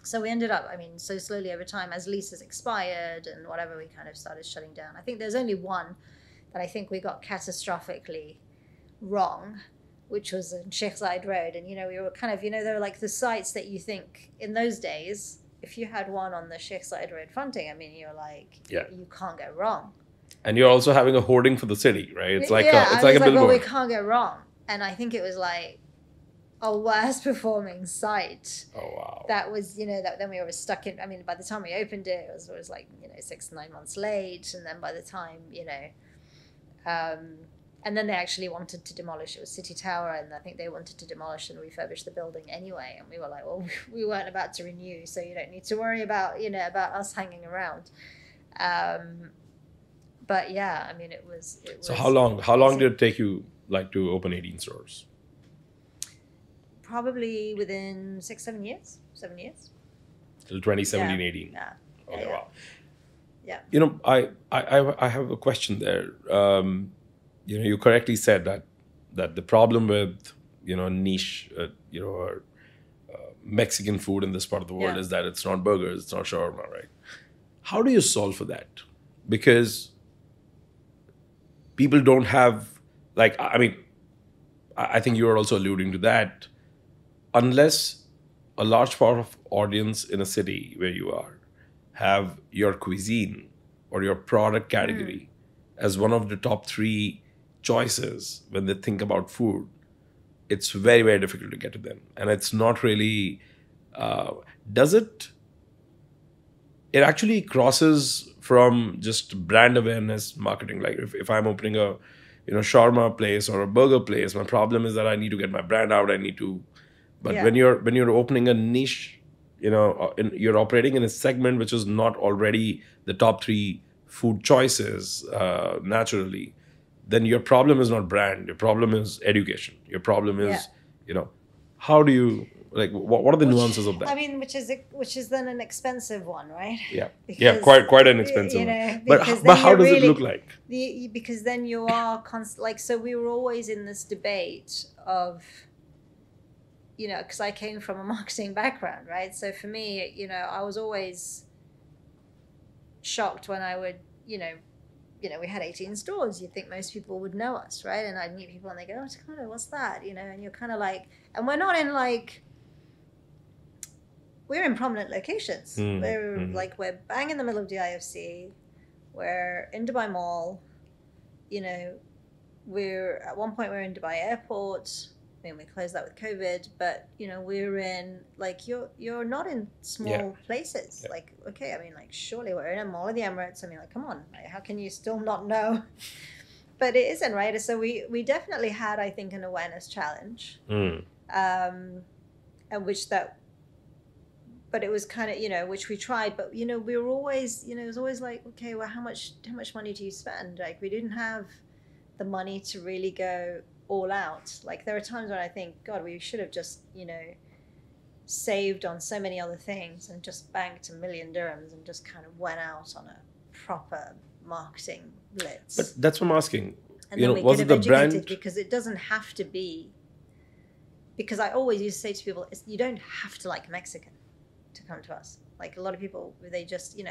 So we ended up, I mean, so slowly over time, as leases expired and whatever, we kind of started shutting down. I think there's only one that I think we got catastrophically wrong, which was in Sheikh Zayed Road. And, you know, we were kind of, you know, there were like the sites that you think in those days, if you had one on the Sheikh Zayed Road fronting, I mean, you're like, you can't go wrong. And you're also having a hoarding for the city, right? It's like a billboard. Well, we can't go wrong. And I think it was like a worst performing site. Oh, wow. That was, you know, that then we were stuck in, I mean, by the time we opened it, it was like, you know, 6 to 9 months late. And then by the time, you know, and then they actually wanted to demolish, it was City Tower, and I think they wanted to demolish and refurbish the building anyway. And we were like, well, we weren't about to renew, so you don't need to worry about, you know, about us hanging around. But yeah, I mean, it was. So how long did it take you like to open 18 stores? Probably within 7 years. Till 2017, yeah. 18. Yeah. Okay, yeah. wow. Yeah. You know, I have a question there. You know, you correctly said that the problem with, you know, niche, you know, or, Mexican food in this part of the world is that it's not burgers, it's not shawarma, right? How do you solve for that? Because people don't have, like, I mean, I think you are also alluding to that. Unless a large part of audience in a city where you are have your cuisine or your product category as one of the top 3 choices when they think about food, it's very, very difficult to get to them. And it's not really, it actually crosses from just brand awareness marketing. Like if I'm opening a, you know, shawarma place or a burger place, my problem is that I need to get my brand out. But when you're opening a niche you're operating in a segment which is not already the top three food choices naturally, then your problem is not brand. Your problem is education. Your problem is, how do you, like, what are the nuances of that? I mean, which is then an expensive one, right? Yeah, because, quite an expensive one. But then how does it look like? Because then you are so we were always in this debate of, because I came from a marketing background, right? So for me, I was always shocked when I would, we had 18 stores. You'd think most people would know us, right? And I'd meet people and they go, "Oh, Taqado, what's that?" And you're kind of like, and we're not in we're in prominent locations. We're bang in the middle of the IFC. We're in Dubai Mall. We're at one point we're in Dubai Airport. I mean, we closed that with COVID, but we're in you're not in small places. Yeah. Okay, I mean, surely we're in a Mall of the Emirates. I mean, come on, how can you still not know? But it isn't, right? So we definitely had, I think, an awareness challenge, and but it was kind of which we tried, but we were always it was always like, okay, well, how much money do you spend? We didn't have the money to really go all out. There are times when I think, God, we should have just saved on so many other things and just banked $1 million dirhams and just kind of went out on a proper marketing blitz. But that's what I'm asking. And then we was could it have the educated, brand? because it doesn't have to be. Because I always used to say to people, you don't have to like Mexican to come to us. A lot of people, they just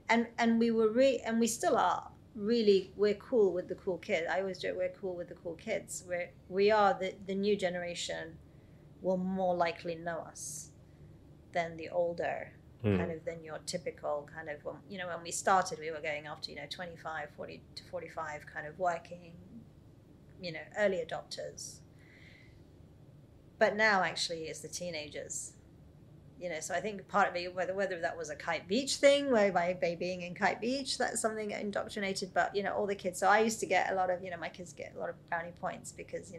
and we were and we still are. Really, we're cool with the cool kids. I always joke we're cool with the cool kids. We are the new generation will more likely know us than the older kind of than your typical kind of when we started, we were going after 25, 40 to 45 kind of working early adopters. But now actually it's the teenagers. So I think part of it, whether that was a Kite Beach thing, where by being in Kite Beach, that's something that indoctrinated. But all the kids. So I used to get a lot of, my kids get a lot of brownie points because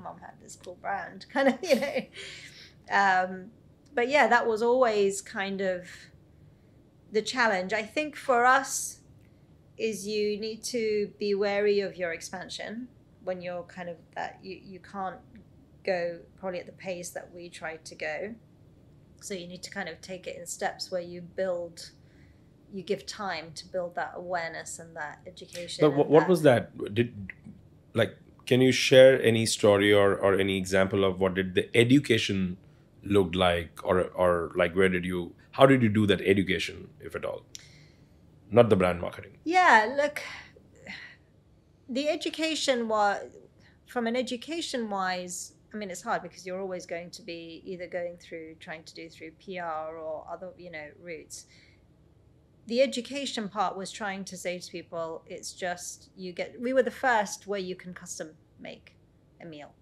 mom had this cool brand, kind of, But yeah, that was always kind of the challenge. I think for us is you need to be wary of your expansion when you're kind of that you can't go probably at the pace that we tried to go. So you need to kind of take it in steps where you give time to build that awareness and that education. But what was that? Can you share any story or any example of what did the education look like, or how did you do that education, if at all? Not the brand marketing. Yeah, look, the education was, from an education wise, I mean, it's hard because you're always going to be either trying to do through PR or other, routes. The education part was trying to say to people, it's just, we were the first where you can custom make a meal.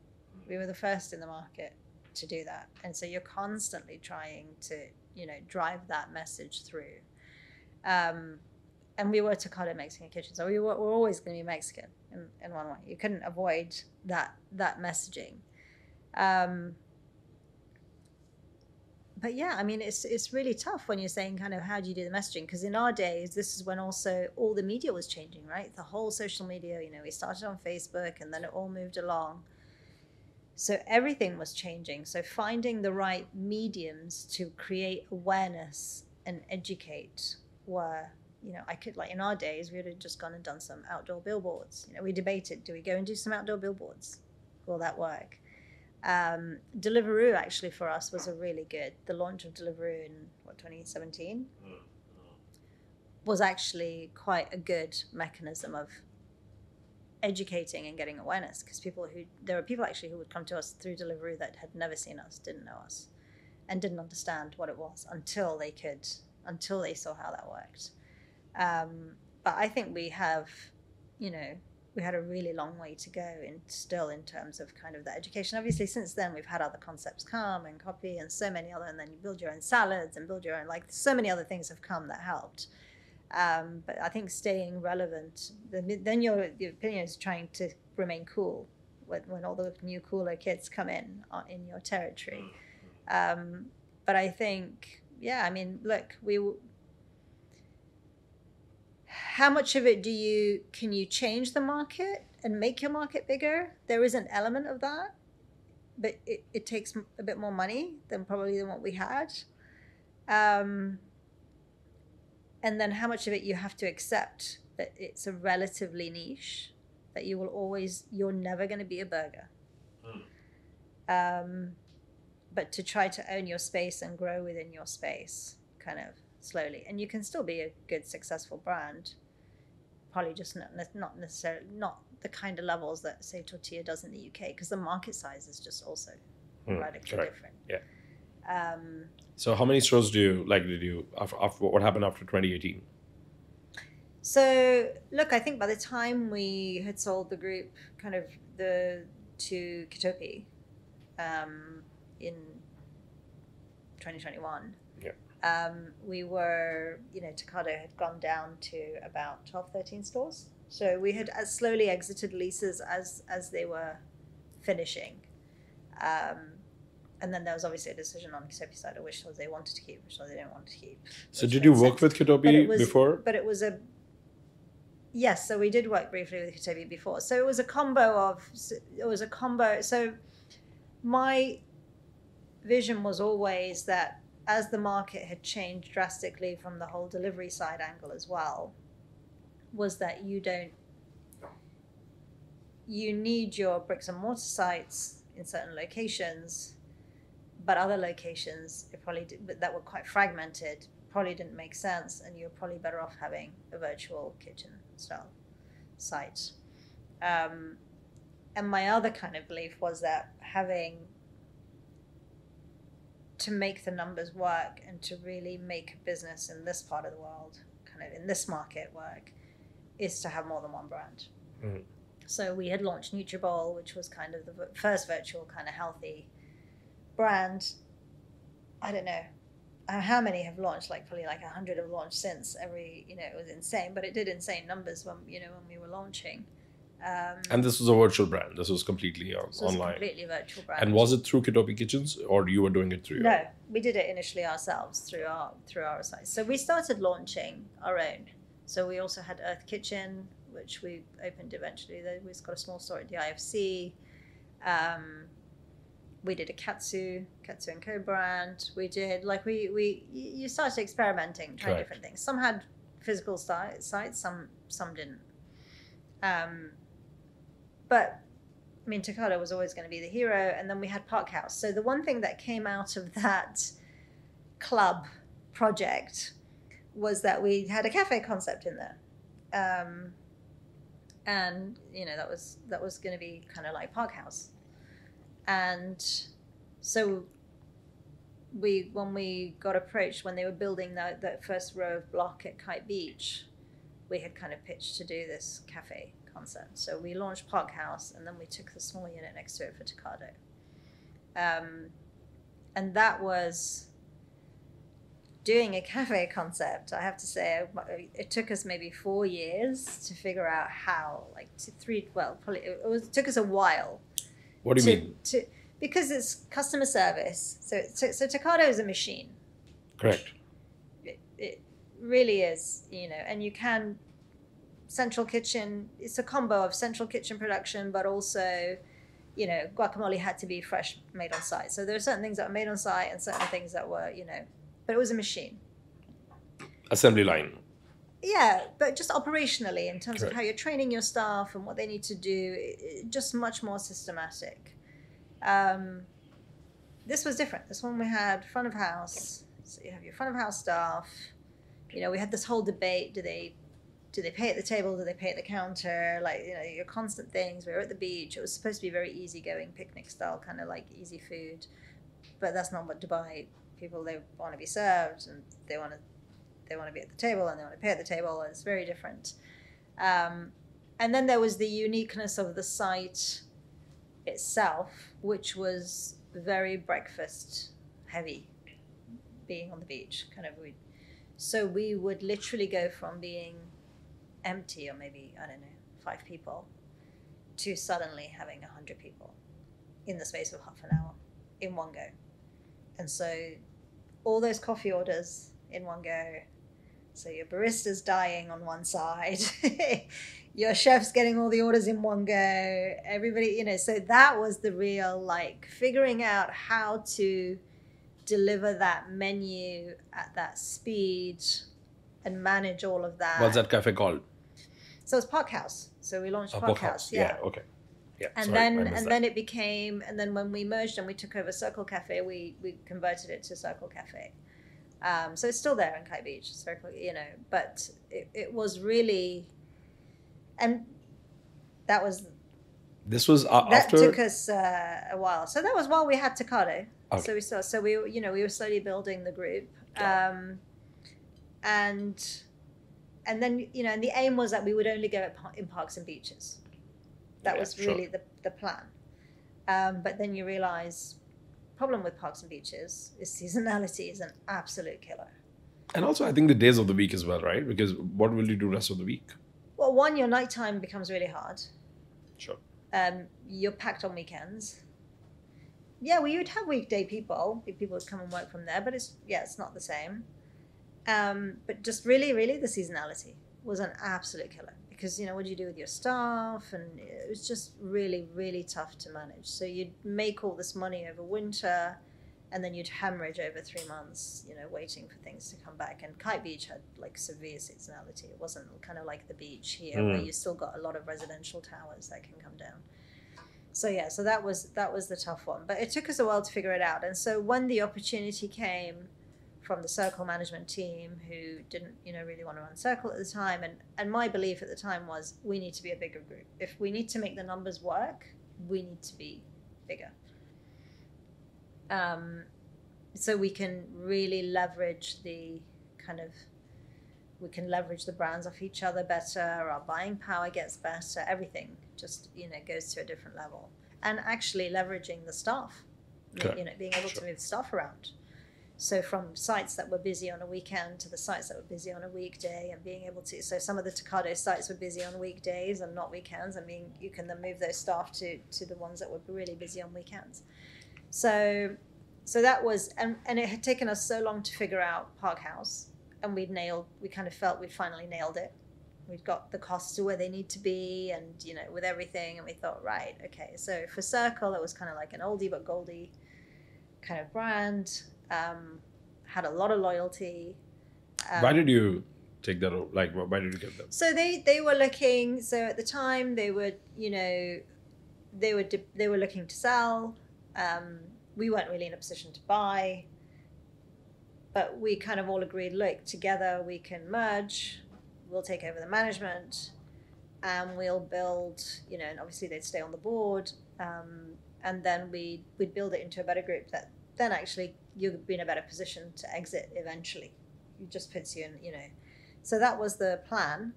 We were the first in the market to do that. And so you're constantly trying to, drive that message through. And we were Taqado Mexican Kitchen. So we're always going to be Mexican in one way. You couldn't avoid that messaging. But yeah, I mean, it's really tough when you're saying kind of how do you do the messaging? Because in our days, this is when also all the media was changing, right? The whole social media, we started on Facebook and then it all moved along. So everything was changing. So finding the right mediums to create awareness and educate were, I could, in our days, we would have just gone and done some outdoor billboards. We debated, do we go and do some outdoor billboards? Will that work? Deliveroo actually for us was the launch of Deliveroo in 2017 was actually quite a good mechanism of educating and getting awareness, because there were people actually who would come to us through Deliveroo that had never seen us, didn't know us, and didn't understand what it was until they saw how that worked. But I think we have, we had a really long way to go in terms of kind of the education. Obviously, since then, we've had other concepts come and copy and so many other, and then you build your own salads and build your own, so many other things have come that helped. But I think staying relevant, then your opinion is trying to remain cool when all the new cooler kids come in your territory. But I think yeah, I mean, look, how much of it can you change the market and make your market bigger? There is an element of that, but it takes a bit more money than what we had. And then how much of it you have to accept that it's a relatively niche, that you're never going to be a burger. But to try to own your space and grow within your space kind of slowly. And you can still be a good, successful brand, probably just not necessarily, not the kind of levels that, say, Tortilla does in the UK, because the market size is just also radically different. Yeah. So how many stores did you, after what happened after 2018? So, look, I think by the time we had sold the group to Kitopi in 2021, we were, Taqado had gone down to about 12, 13 stores. So we had slowly exited leases as they were finishing. And then there was obviously a decision on Kitopi side of which stores they wanted to keep, which stores they didn't want to keep. So did you work with Kitopi before? But it was yes, so we did work briefly with Kitopi before. So it was a combo. So my vision was always that as the market had changed drastically from the whole delivery side angle as well, was that you need your bricks and mortar sites in certain locations, but other locations that were quite fragmented probably didn't make sense, and you're probably better off having a virtual kitchen style site. And my other kind of belief was that to make the numbers work and to really make a business in this part of the world, kind of in this market work, is to have more than one brand. Mm-hmm. So we had launched NutriBowl, which was kind of the first virtual kind of healthy brand. I don't know how many have launched, probably 100 have launched since. It was insane, but it did insane numbers when we were launching. And this was a virtual brand. This was completely online. This was a completely virtual brand. And was it through Kitopi Kitchens, or you were doing it through? No, we did it initially ourselves through our site. So we started launching our own. So we also had Earth Kitchen, which we opened eventually. We've got a small store at the IFC. We did a Katsu and Co brand. We did you started experimenting, trying different things. Some had physical sites, some didn't. But I mean, Taqado was always going to be the hero, and then we had Park House. So the one thing that came out of that club project was that we had a cafe concept in there, and that was going to be kind of like Park House. And so when we got approached, when they were building that first row of block at Kite Beach, we had kind of pitched to do this cafe concept. So we launched Park House, and then we took the small unit next to it for Taqado. And that was doing a cafe concept. I have to say, it took us maybe 4 years to figure out how, it took us a while. What do you mean? Because it's customer service. So Taqado is a machine. Correct. It really is, and you can central kitchen. It's a combo of central kitchen production, but also, guacamole had to be fresh, made on site. So there are certain things that were made on site and certain things that were, but it was a machine. Assembly line. Yeah, but just operationally, in terms of how you're training your staff and what they need to do, just much more systematic. This was different. This one we had front of house. So you have your front of house staff. We had this whole debate: do they pay at the table? Do they pay at the counter? Your constant things. We were at the beach. It was supposed to be very easygoing, picnic style, kind of like easy food, but that's not what Dubai people. They want to be served, and they want to be at the table, and they want to pay at the table. It's very different. And then there was the uniqueness of the site itself, which was very breakfast heavy, being on the beach. So we would literally go from being empty, or maybe, 5 people, to suddenly having 100 people in the space of half an hour in one go. And so all those coffee orders in one go. So your barista's dying on one side, your chef's getting all the orders in one go, everybody, so that was the real, like, figuring out how to deliver that menu at that speed and manage all of that. What's that cafe called? So it's Park House. So we launched Park House. Yeah. Okay. Yeah. And then it became, and then when we merged and we took over Circle Cafe, we converted it to Circle Cafe. So it's still there in Kite Beach, Circle, but it was really, and that was. This was that after. took us a while. So that was while we had Taqado. Okay. So we were slowly building the group, and then and the aim was that we would only go in parks and beaches. That was really the plan. But then you realize, problem with parks and beaches is seasonality is an absolute killer. And also, I think the days of the week as well, right? Because what will you do rest of the week? Well, one, your nighttime becomes really hard. Sure. You're packed on weekends. Yeah, well, you'd have weekday people. People would come and work from there, but it's not the same. But just really, really, the seasonality was an absolute killer. Because, what do you do with your staff? And it was just really, really tough to manage. So you'd make all this money over winter, and then you'd hemorrhage over 3 months, waiting for things to come back. And Kite Beach had, like, severe seasonality. It wasn't kind of like the beach here, where you still got a lot of residential towers that can come down. So, so that was the tough one. But it took us a while to figure it out. And so when the opportunity came from the Circle management team, who didn't, really want to run Circle at the time. And my belief at the time was, we need to be a bigger group. If we need to make the numbers work, we need to be bigger. So we can really leverage the brands off each other better, our buying power gets better, everything just, goes to a different level. And actually leveraging the staff, being able to move staff around. So from sites that were busy on a weekend to the sites that were busy on a weekday, and being able to, so some of the Taqado sites were busy on weekdays and not weekends. I mean, you can then move those staff to the ones that were really busy on weekends. So that was, and it had taken us so long to figure out Park House, and we kind of felt we'd finally nailed it. We'd got the costs to where they need to be, and, with everything, and we thought, right, okay. So for Circle, it was kind of like an oldie but goldie kind of brand. Had a lot of loyalty. Why did you take that? Like, why did you get them? So they were looking. So at the time, they were looking to sell. We weren't really in a position to buy, but we kind of all agreed, look, together we can merge. We'll take over the management, and we'll build. And obviously they'd stay on the board, and then we'd build it into a better group that then actually you'd be in a better position to exit eventually. It just puts you in, So that was the plan.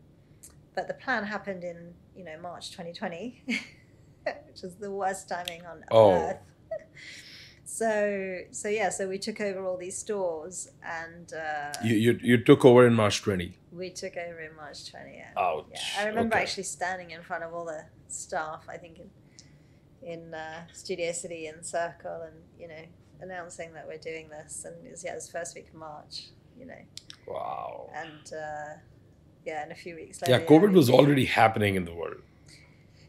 But the plan happened in, March 2020, which was the worst timing on earth. So we took over all these stores, and you took over in March 20. We took over in March 20. Yeah. Ouch. Yeah. I remember actually standing in front of all the staff, I think in Studio City and Circle, and announcing that we're doing this, and it was first week of March, Wow. And and a few weeks later. Yeah, COVID was already happening in the world.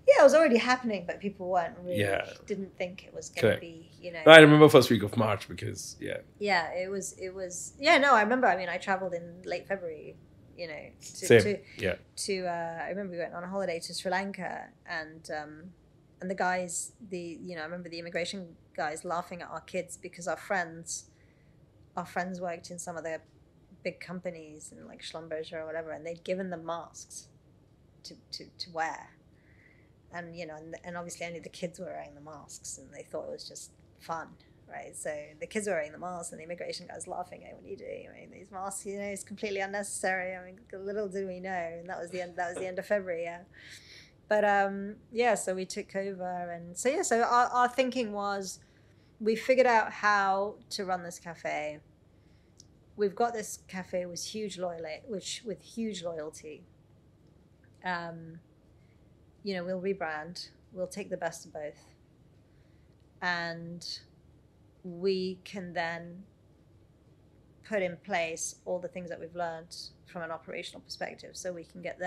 Yeah, it was already happening, but people weren't really didn't think it was going to be, I remember first week of March because Yeah, it was. No, I remember. I mean, I traveled in late February, I remember we went on a holiday to Sri Lanka, and the guys, I remember the immigration guys laughing at our kids because our friends worked in some of the big companies in like Schlumberger or whatever, and they'd given them masks to wear. And, and obviously only the kids were wearing the masks, and they thought it was just fun, right? So the kids were wearing the masks, and the immigration guys laughing, what are you doing? I mean, these masks, it's completely unnecessary. I mean, little did we know. And that was the end of February, yeah. But, so we took over. And so our thinking was, we figured out how to run this cafe. We've got this cafe with huge loyalty. We'll rebrand. We'll take the best of both. And we can then put in place all the things that we've learned from an operational perspective so we can get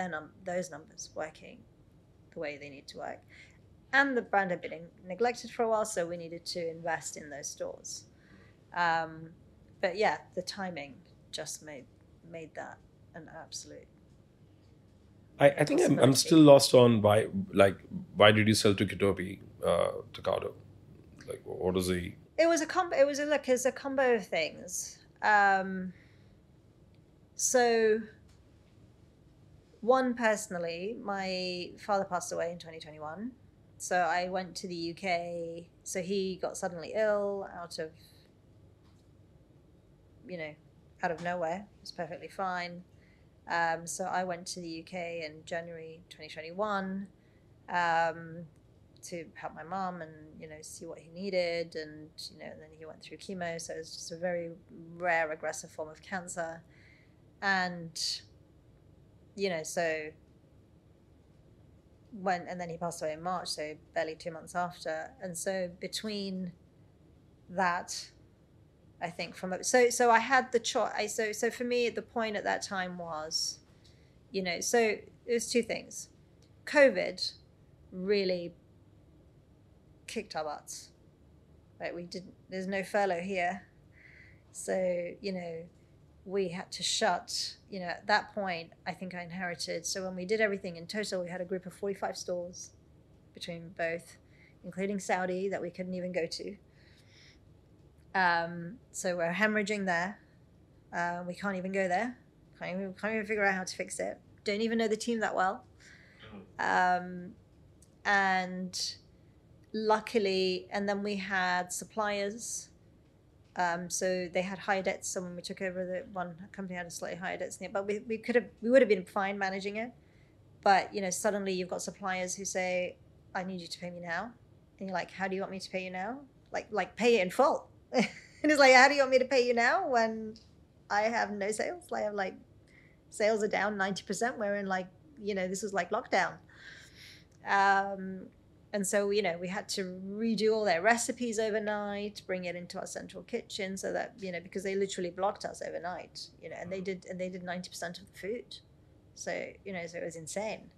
those numbers working the way they need to work. And the brand had been neglected for a while, so we needed to invest in those stores. But yeah, the timing just made that an absolute. I think I'm still lost on why did you sell to Kitopi, Taqado? Like, what was the? It was a combo. It was a combo of things. So, one, personally, my father passed away in 2021. So I went to the UK. So he got suddenly ill out of nowhere. It was perfectly fine. So I went to the UK in January 2021 to help my mum and, see what he needed. And, then he went through chemo. So it was just a very rare, aggressive form of cancer. And, so and then he passed away in March, so barely 2 months after. And so between that, I think so I had the choice. So for me, the point at that time was, so it was two things. COVID really kicked our butts. Right? There's no furlough here. So, we had to shut, at that point, I think I inherited. So when we did everything in total, we had a group of 45 stores between both, including Saudi, that we couldn't even go to. So we're hemorrhaging there. We can't even go there. Can't even figure out how to fix it. Don't even know the team that well. And luckily, and then we had suppliers. So they had higher debts. So when we took over, the one company had a slightly higher debts, but we would have been fine managing it. But suddenly you've got suppliers who say, "I need you to pay me now," and you're like, "How do you want me to pay you now? Like pay it in full." And it's like, "How do you want me to pay you now when I have no sales? I have sales are down 90%. We're in this was like lockdown." And so, we had to redo all their recipes overnight, bring it into our central kitchen so that, because they literally blocked us overnight, and they did 90% of the food. So, so it was insane.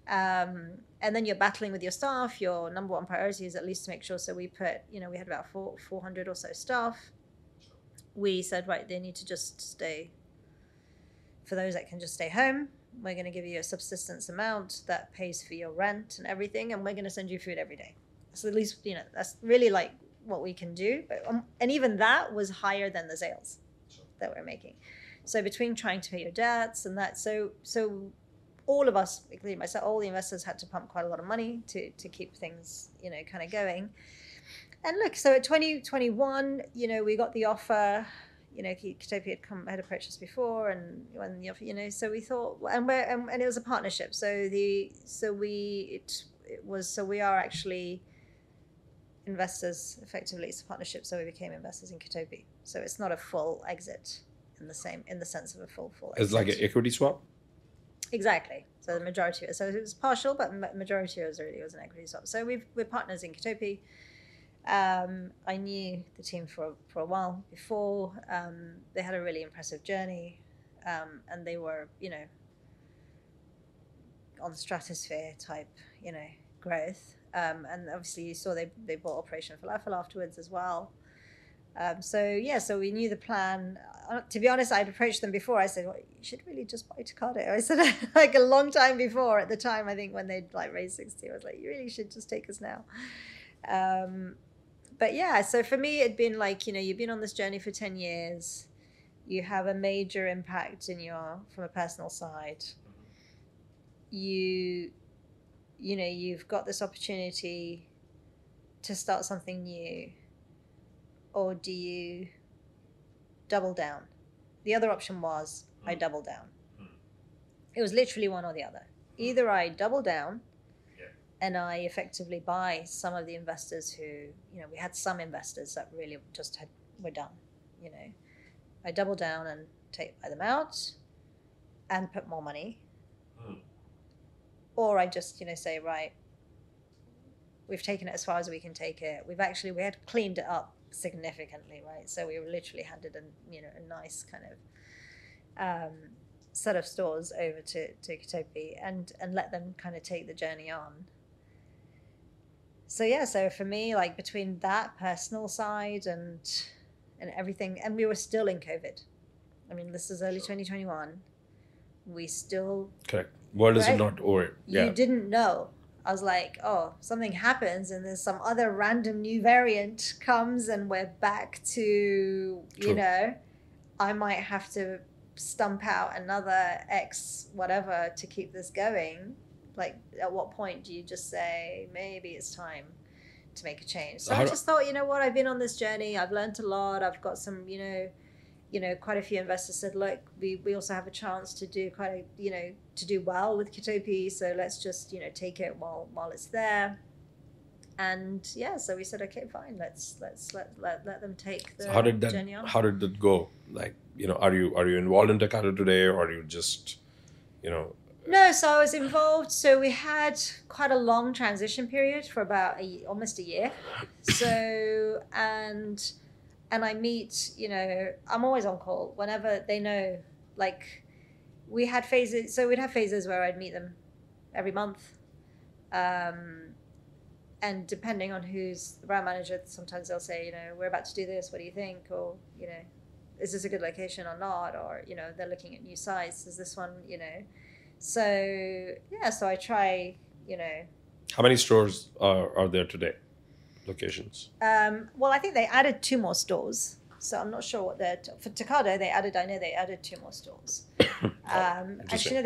And then you're battling with your staff. Your number one priority is at least to make sure. So we put, we had about 400 or so staff. We said, right, they need to just stay. For those that can just stay home, we're going to give you a subsistence amount that pays for your rent and everything, and we're going to send you food every day. So at least, that's really what we can do. But, and even that was higher than the sales that we're making. So between trying to pay your debts and that, so all of us, including myself, all the investors had to pump quite a lot of money to keep things, kind of going. And look, so at 2021, we got the offer. Kitopi had approached us before, and when the offer, so we thought, and it was a partnership. So we are actually investors effectively. It's a partnership, so we became investors in Kitopi. So it's not a full exit in the sense of a full exit. It's like an equity swap. Exactly. So the majority, so it was partial, but majority was an equity swap. So we're partners in Kitopi. I knew the team for a while before. They had a really impressive journey, and they were, on stratosphere type, growth. And obviously you saw they bought Operation Falafel afterwards as well. So we knew the plan. To be honest, I'd approached them before. I said, well, you should really just buy Taqado. I said a long time before. At the time, I think when they'd raised 60, I was like, you really should just take us now. But yeah, so for me, it'd been you've been on this journey for 10 years. You have a major impact from a personal side. You've got this opportunity to start something new, or do you double down? The other option was I double down. It was literally one or the other. Either I double down and I effectively buy some of the investors who, we had some investors that really just were done, I double down and buy them out and put more money. Or I just, say, right, we've taken it as far as we can take it. We had cleaned it up significantly, right? So we literally handed a nice kind of set of stores over to Kitopi and let them kind of take the journey on. So yeah, so for me, like between that personal side and everything, and we were still in COVID. I mean, this is early 2021. We still Correct. World is right? not over. Yeah. You didn't know. I was like, oh, something happens and there's some other random new variant comes and we're back to, True. I might have to stump out another X whatever to keep this going. Like, at what point do you just say, maybe it's time to make a change? So I just thought, you know what, I've been on this journey. I've learned a lot. I've got some, quite a few investors said, look, we also have a chance to do to do well with Kitopi. So let's just, take it while it's there. And yeah, so we said, okay, fine, let's let them take the journey on. How did that go? Like, are you involved in Taqado today, or are you just, No, so I was involved. So we had quite a long transition period for about almost a year. So and I meet, I'm always on call whenever they know. Like, we had phases. So we'd have phases where I'd meet them every month. And depending on who's the brand manager, sometimes they'll say, we're about to do this. What do you think? Or, is this a good location or not? Or, they're looking at new sites. Is this one, So, yeah, so I try, How many stores are there today? Locations? Well, I think they added 2 more stores. So I'm not sure what for Taqado, I know they added 2 more stores. Actually,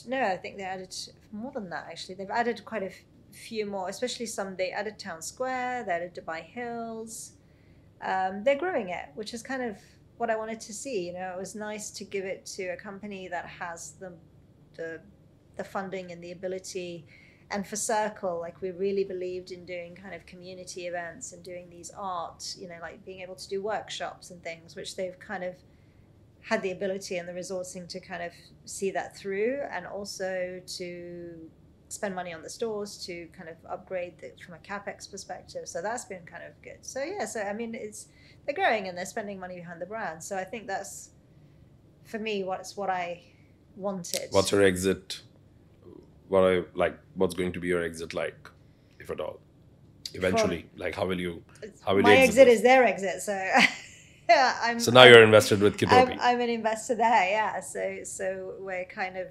no, I think they added more than that, actually. They've added quite a few more, especially they added Town Square, they added Dubai Hills. They're growing it, which is kind of what I wanted to see. It was nice to give it to a company that has the funding and the ability. And for Circle, like, we really believed in doing kind of community events and doing these art, like being able to do workshops and things, which they've kind of had the ability and the resourcing to kind of see that through, and also to spend money on the stores to kind of upgrade from a CapEx perspective. So that's been kind of good. So yeah, so I mean, they're growing and they're spending money behind the brand. So I think that's, for me, what I wanted. What's your exit? What's going to be your exit like, if at all? Eventually, how will you my exit is their exit, so yeah, so now you're invested with Kitopi. I'm an investor there, yeah. So we're kind of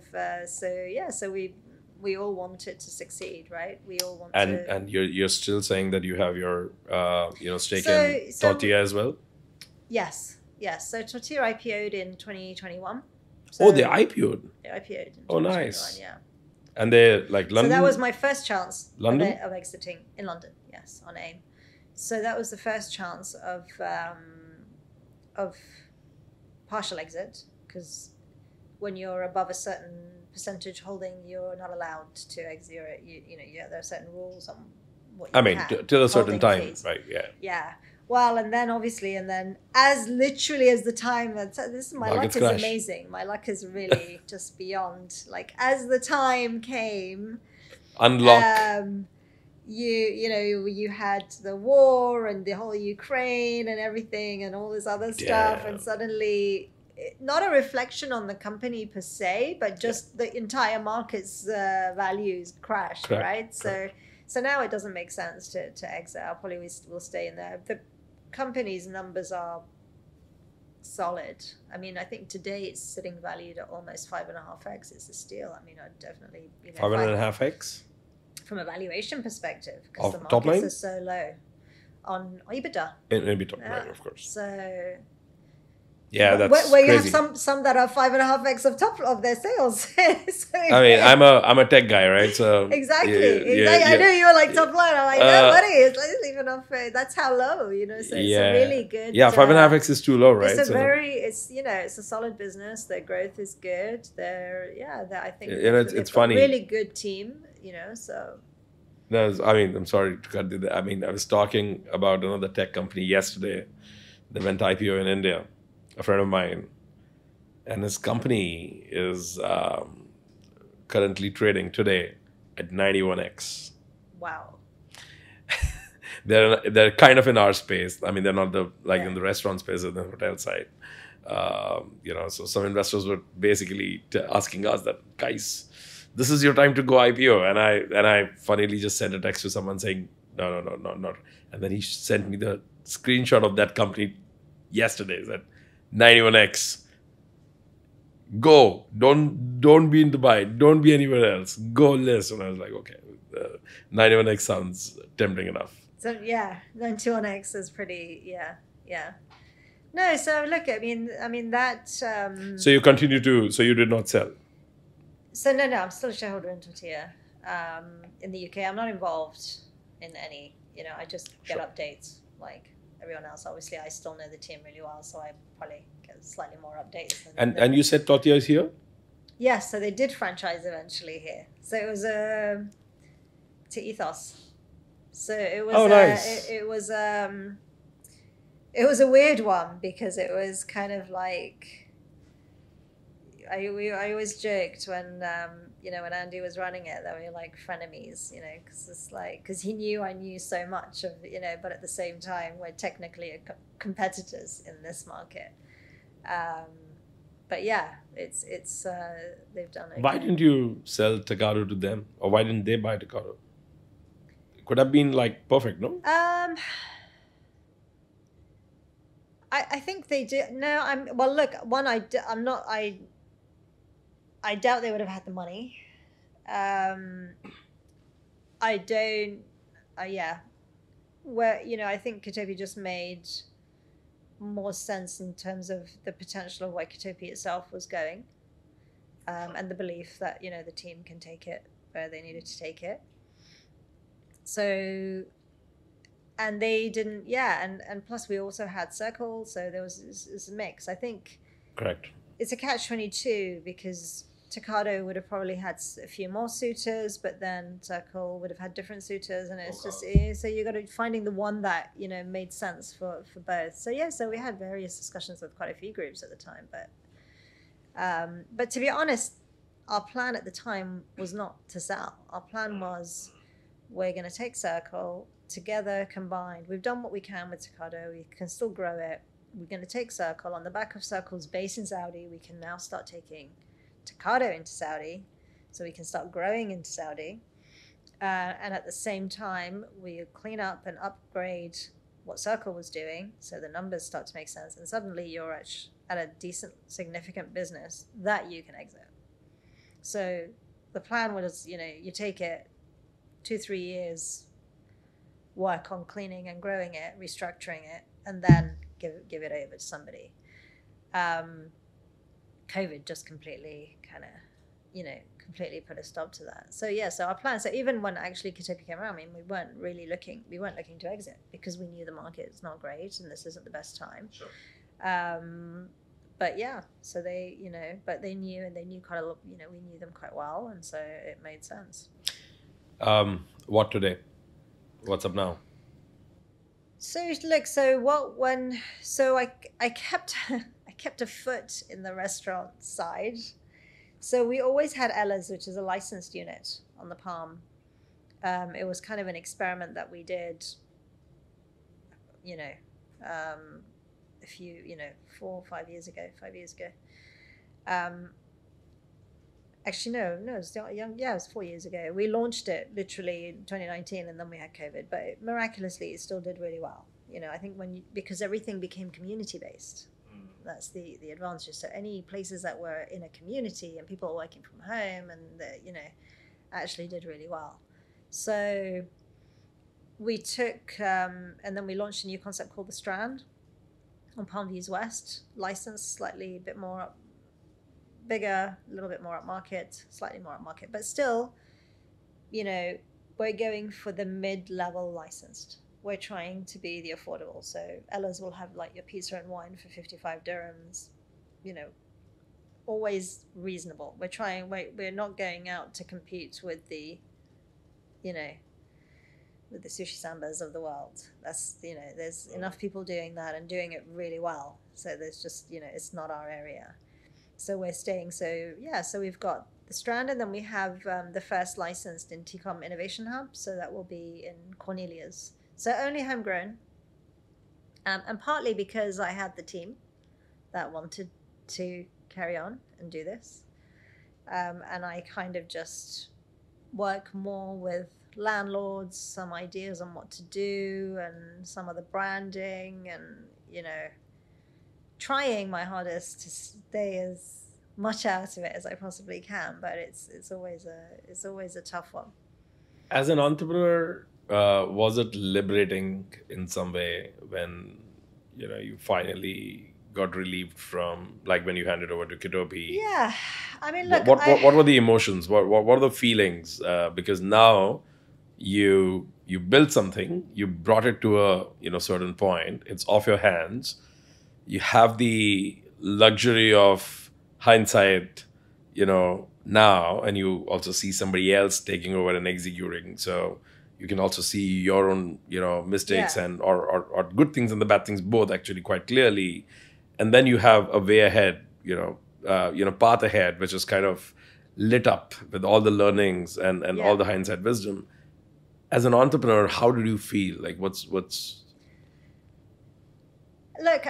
so we all want it to succeed, right? We all want and you're still saying that you have your stake in Tortilla as well? Yes. So Tortilla IPO'd in 2021. They IPO'd? They IPO'd in 2021, oh, nice. yeah. And they're like London? So that was my first chance London? of exiting in London, yes, on AIM. So that was the first chance of partial exit, because when you're above a certain percentage holding, you're not allowed to exit. There are certain rules on what you can. Till a certain time, fees. Right? Yeah. Yeah. Well, and then as literally as the time my luck is amazing. My luck is really just beyond. Like, as the time came, unlock. You had the war and the whole Ukraine and everything and all this other stuff, and suddenly, not a reflection on the company per se, but just the entire market's values crashed, right? So now it doesn't make sense to exit. I'll probably will stay in there. The company's numbers are solid. I mean, I think today it's sitting valued at almost 5.5x. It's a steal. I mean, I'd definitely 5.5x from a valuation perspective, because the markets are so low on EBITDA. In EBITDA, right? Of course. So. Yeah, that's where crazy. You have some that are 5.5x of their sales. So, I mean, I'm a tech guy, right? So exactly. I know you were like top line. I'm like, no, buddy, it's even off. That's how low, So it's a really good. Yeah, 5.5x is too low, right? It's a solid business. Their growth is good. I think it's funny. Really good team, So. No, I mean, I'm sorry to cut you. I mean, I was talking about another tech company yesterday. They went IPO in India. A friend of mine, and his company is currently trading today at 91x. Wow. they're kind of in our space. I mean, they're not in the restaurant space or the hotel side. So some investors were basically asking us that, guys, this is your time to go IPO, and I funnily just sent a text to someone saying, no, not. And then he sent me the screenshot of that company yesterday. That 91X. Go, don't be in Dubai, don't be anywhere else. Go list. And I was like, okay, 91X sounds tempting enough. So yeah, 91X is pretty, yeah. No, so look, I mean that. So you continue to, so you did not sell. So no, I'm still a shareholder in Tortilla. In the UK, I'm not involved in any. I just get updates like everyone else. Obviously, I still know the team really well, so I probably get slightly more updates. And you said Tortilla is here? Yes, so they did franchise eventually here. So it was to Ethos. So it was. Nice. It was a weird one because it was kind of like. I always joked when when Andy was running it that we were like frenemies, because it's like, because he knew I knew so much of, but at the same time we're technically competitors in this market. But yeah, it's they've done it. Why didn't you sell Taqado to them, or why didn't they buy Taqado? It could have been like perfect, no? I think they did. No, I doubt they would have had the money. I don't. Where I think Kitopi just made more sense in terms of the potential of where Kitopi itself was going, and the belief that the team can take it where they needed to take it. So, and they didn't. Yeah, and plus we also had Circle, so there was a mix. I think. Correct. It's a catch-22 because Taqado would have probably had a few more suitors, but then Circle would have had different suitors, and it's just so you got to finding the one that made sense for both. So so we had various discussions with quite a few groups at the time, but to be honest, our plan at the time was not to sell. Our plan was we're going to take Circle together, combined. We've done what we can with Taqado. We can still grow it. We're going to take Circle. On the back of Circle's base in Saudi, we can now start taking Taqado into Saudi, so we can start growing into Saudi. And at the same time, we clean up and upgrade what Circle was doing, so the numbers start to make sense. And suddenly you're at a decent, significant business that you can exit. So the plan was, you take it 2-3 years, work on cleaning and growing it, restructuring it, and then give it over to somebody. COVID just completely completely put a stop to that. So so our plan. So even when actually Kitopi came around, we weren't looking to exit because we knew the market is not great and this isn't the best time. Sure. But so they but they knew, and they knew quite a lot. We knew them quite well, and so it made sense. What today? What's up now? So look, I kept I kept a foot in the restaurant side. So we always had Ella's, which is a licensed unit on the Palm. It was kind of an experiment that we did, a few, 4 or 5 years ago. Actually, no, it was young. Yeah, it was 4 years ago. We launched it literally in 2019, and then we had COVID. But miraculously, it still did really well. I think because everything became community based. That's the advantage. So any places that were in a community and people were working from home, and actually did really well. So we took and then we launched a new concept called the Strand on Palm Views West, licensed slightly a bit more bigger, a little bit more upmarket, slightly more upmarket, but still, we're going for the mid-level licensed. We're trying to be the affordable. So Ella's will have like your pizza and wine for 55 dirhams, always reasonable. We're not going out to compete with the, with the sushi sambas of the world. That's, there's enough people doing that and doing it really well. So there's just, it's not our area. So we're staying. So we've got the Strand, and then we have the first licensed in T-Com Innovation Hub. So that will be in Cornelia's. So only homegrown. And partly because I had the team that wanted to carry on and do this. And I kind of just work more with landlords, some ideas on what to do and some of the branding, and, you know, trying my hardest to stay as much out of it as I possibly can, but it's always a tough one. As an entrepreneur, was it liberating in some way when, you know, you finally got relieved from, like when you handed over to Kitopi? Yeah, I mean, look, what were the emotions? What were the feelings? Because now you built something, you brought it to a, you know, certain point. It's off your hands. You have the luxury of hindsight, you know, now, and you also see somebody else taking over and executing. So you can also see your own, you know, mistakes Yeah. and or good things and the bad things both actually quite clearly. And then you have a way ahead, path ahead, which is kind of lit up with all the learnings and Yeah. all the hindsight wisdom. As an entrepreneur, how did you feel? Like, what's Look,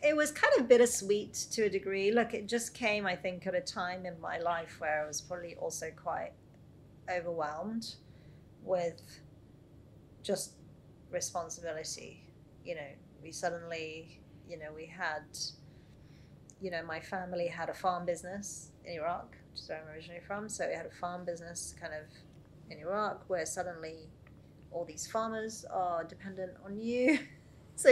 it was kind of bittersweet to a degree. Look, it just came, I think, at a time in my life where I was probably also quite overwhelmed with just responsibility. You know, we suddenly, you know, we had, you know, my family had a farm business in Iraq, which is where I'm originally from. So we had a farm business kind of in Iraq where suddenly all these farmers are dependent on you. So,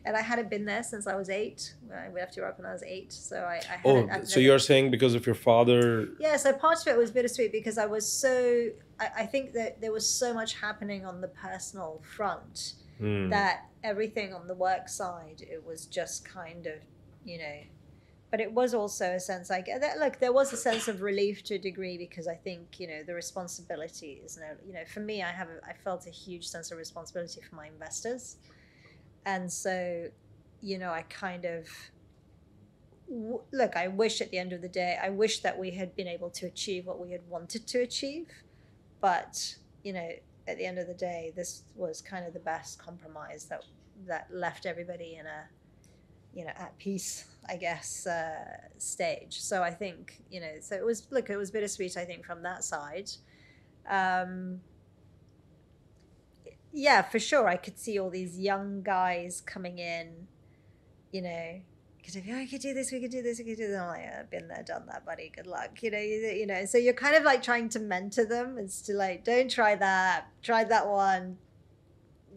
and I hadn't been there since I was 8. I left Iraq when I was 8. So so you're saying because of your father? Yeah, so part of it was bittersweet because I was so, I think that there was so much happening on the personal front that everything on the work side, it was just kind of, you know, but it was also a sense, like, look, there was a sense of relief to a degree because I think, you know, the responsibility is, you know, for me, I felt a huge sense of responsibility for my investors. And so, you know, I kind of, look, I wish at the end of the day, I wish that we had been able to achieve what we had wanted to achieve. But, you know, at the end of the day, this was kind of the best compromise that left everybody in a, you know, at peace, I guess, stage. So I think, you know, so it was bittersweet, I think, from that side. Yeah, for sure. I could see all these young guys coming in, you know, because if I could do this, we could do this, we could do that. I'm like, I've been there, done that, buddy. Good luck. You know. So you're kind of like trying to mentor them. It's to like, don't try that. Try that one.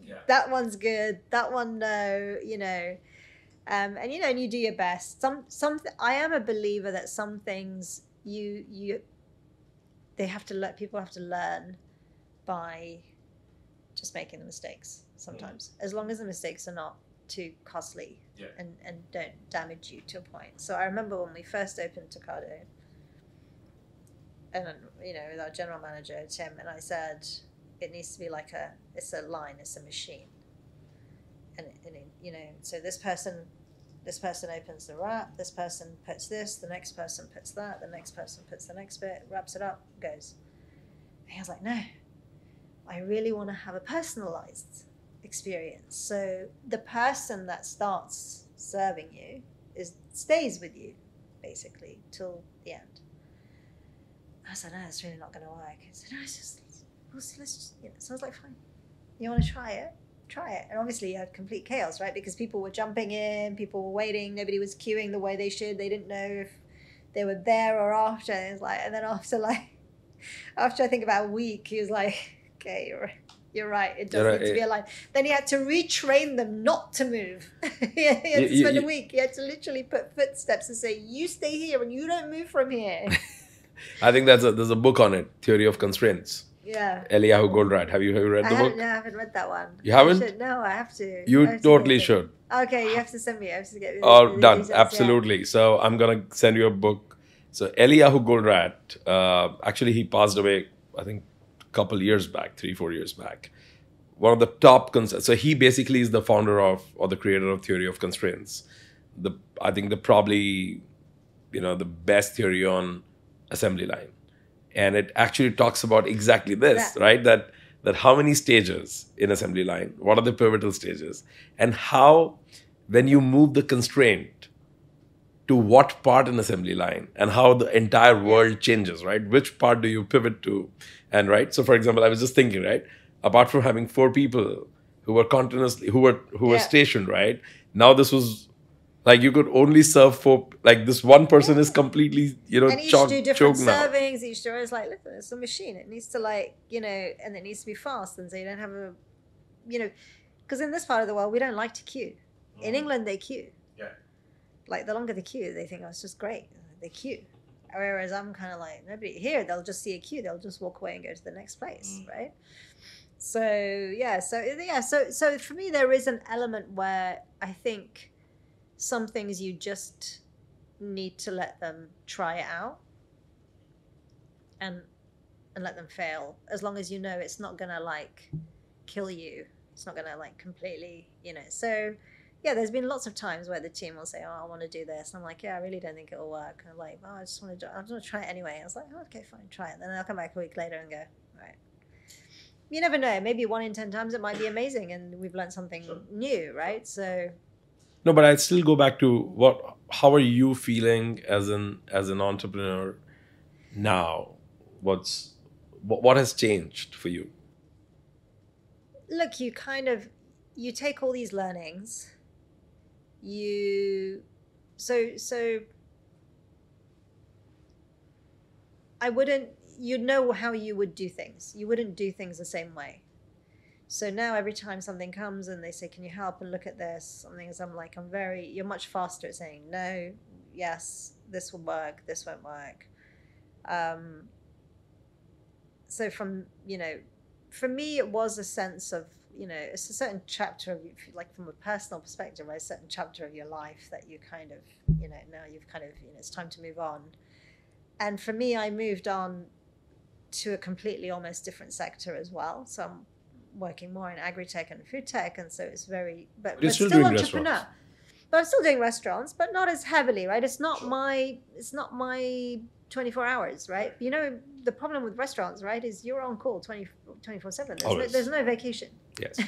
Yeah. That one's good. That one, no. You know, and you know, and you do your best. I am a believer that some things people have to learn by just making the mistakes sometimes, as long as the mistakes are not too costly and don't damage you to a point. So I remember when we first opened Taqado, and, you know, with our general manager, Tim, and I said, it needs to be like it's a line, it's a machine. And you know, so this person opens the wrap, this person puts this, the next person puts that, the next person puts the next bit, wraps it up, goes. And he was like, no, I really want to have a personalized experience. So the person that starts serving you stays with you basically till the end. I said, no, it's really not going to work. He said, no, it's just, let's just, you know. So I was like, fine. You want to try it? Try it. And obviously you had complete chaos, right? Because people were jumping in, people were waiting, nobody was queuing the way they should. They didn't know if they were there or after. And it was like, and then after I think about a week, he was like, okay, you're right. It does need to be a line. Then he had to retrain them not to move. He had to spend a week. He had to literally put footsteps and say, you stay here and you don't move from here. I think there's a book on it, Theory of Constraints. Yeah. Eliyahu Goldratt. Have you read the book? No, I haven't read that one. You haven't? No, I have to. You totally should. Okay, you have to send me. I have to get done. Details, absolutely. Yeah. So I'm going to send you a book. So Eliyahu Goldratt, actually he passed away, I think, a couple years back, 3-4 years back. One of the top, so he basically is the founder of, or the creator of Theory of Constraints. I think probably, you know, the best theory on assembly line. And it actually talks about exactly this, right? That that how many stages in assembly line, what are the pivotal stages, and how when you move the constraint to what part in assembly line and how the entire world changes, right? Which part do you pivot to? And right, so for example, I was just thinking, right, apart from having 4 people who were continuously who were stationed, right? Now this was like you could only serve 4, like this one person is completely, and each do different choked now. servings. Each do is like, listen, it's a machine. It needs to and it needs to be fast, and so you don't have a, because in this part of the world we don't like to queue. In England they queue. Yeah. Like the longer the queue, they think, oh, it's just great. They queue. Whereas I'm kind of like, nobody here, they'll just see a queue, they'll just walk away and go to the next place, right? So for me there is an element where I think some things you just need to let them try it out and let them fail, as long as it's not gonna like kill you, it's not gonna like completely, so yeah, there's been lots of times where the team will say, oh, I want to do this. And I'm like, yeah, I really don't think it'll work. And I'm like, oh, I just want to try it anyway. I was like, oh, okay, fine, try it. Then I'll come back a week later and go, all right. You never know. Maybe 1 in 10 times it might be amazing and we've learned something new, right? So. No, but I'd still go back to how are you feeling as an entrepreneur now? What has changed for you? Look, you take all these learnings. You'd know how you would do things. You wouldn't do things the same way. So now every time something comes and they say, can you help and look at this? You're much faster at saying no, yes, this will work, this won't work. So for me, it was a sense of, it's a certain chapter of, like from a personal perspective, right? A certain chapter of your life that you kind of, now you've kind of, it's time to move on. And for me, I moved on to a completely almost different sector as well. So I'm working more in agri-tech and food tech. And so it's but still entrepreneur. But I'm still doing restaurants, but not as heavily, right? It's not my 24 hours, right? The problem with restaurants, right, is you're on call 24/7. There's no vacation. Yes.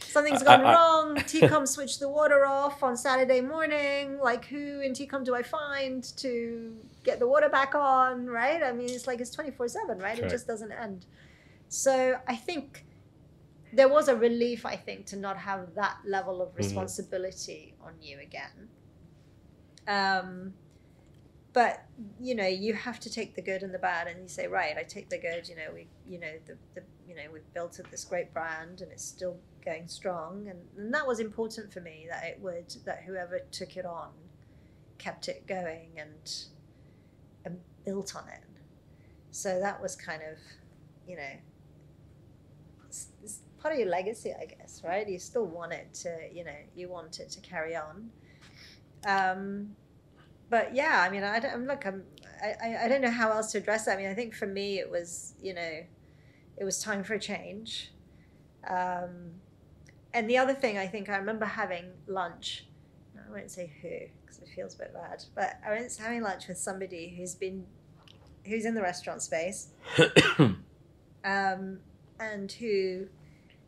Something's gone wrong. TCOM switched the water off on Saturday morning. Like, who in TCOM do I find to get the water back on, right? I mean, it's 24/7, right? Sure. It just doesn't end. So I think there was a relief, to not have that level of responsibility on you again. But you have to take the good and the bad, and you say, right, I take the good. We've built this great brand, and it's still going strong, and that was important for me, that whoever took it on kept it going and built on it. So that was kind of, it's part of your legacy, I guess, right? You still want it to, you want it to carry on. But yeah, I mean, I don't know how else to address that. I mean, I think for me it was, it was time for a change. And the other thing, I think I remember having lunch. I won't say who because it feels a bit bad, but I was having lunch with somebody who's in the restaurant space, and who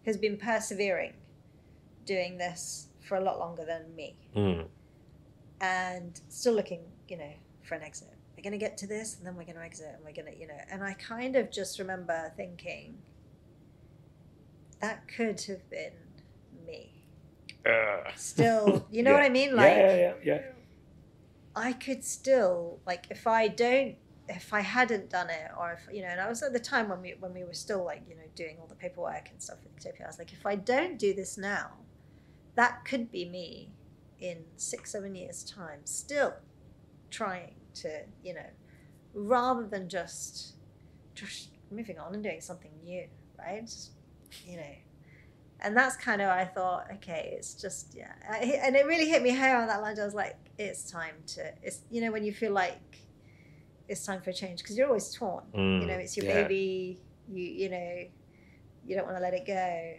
has been persevering doing this for a lot longer than me. And still looking, for an exit. We're going to get to this, and then we're going to exit, and we're going to, and I kind of just remember thinking, that could have been me. Still, you know what I mean? Like, yeah. I could still, like, if I hadn't done it, or if, and I was at the time when we were still doing all the paperwork and stuff with Kitopi, I was like, if I don't do this now, that could be me in 6-7 years time, still trying to, rather than just moving on and doing something new, right? And that's kind of, I thought, okay, it's just, and it really hit me hard on that lunch. I was like, it's time to, when you feel like it's time for a change, because you're always torn, it's your baby, you don't want to let it go.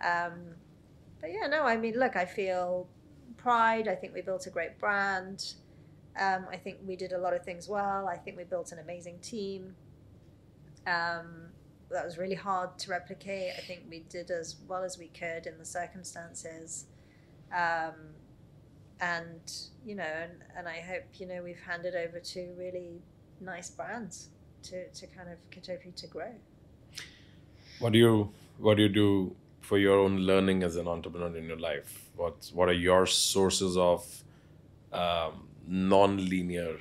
But yeah, no, I mean, look, I feel pride. I think we built a great brand. I think we did a lot of things well. I think we built an amazing team. that was really hard to replicate. I think we did as well as we could in the circumstances. And and I hope we've handed over two really nice brands to kind of Kitopi to grow. What do you do for your own learning as an entrepreneur in your life? What are your sources of non-linear,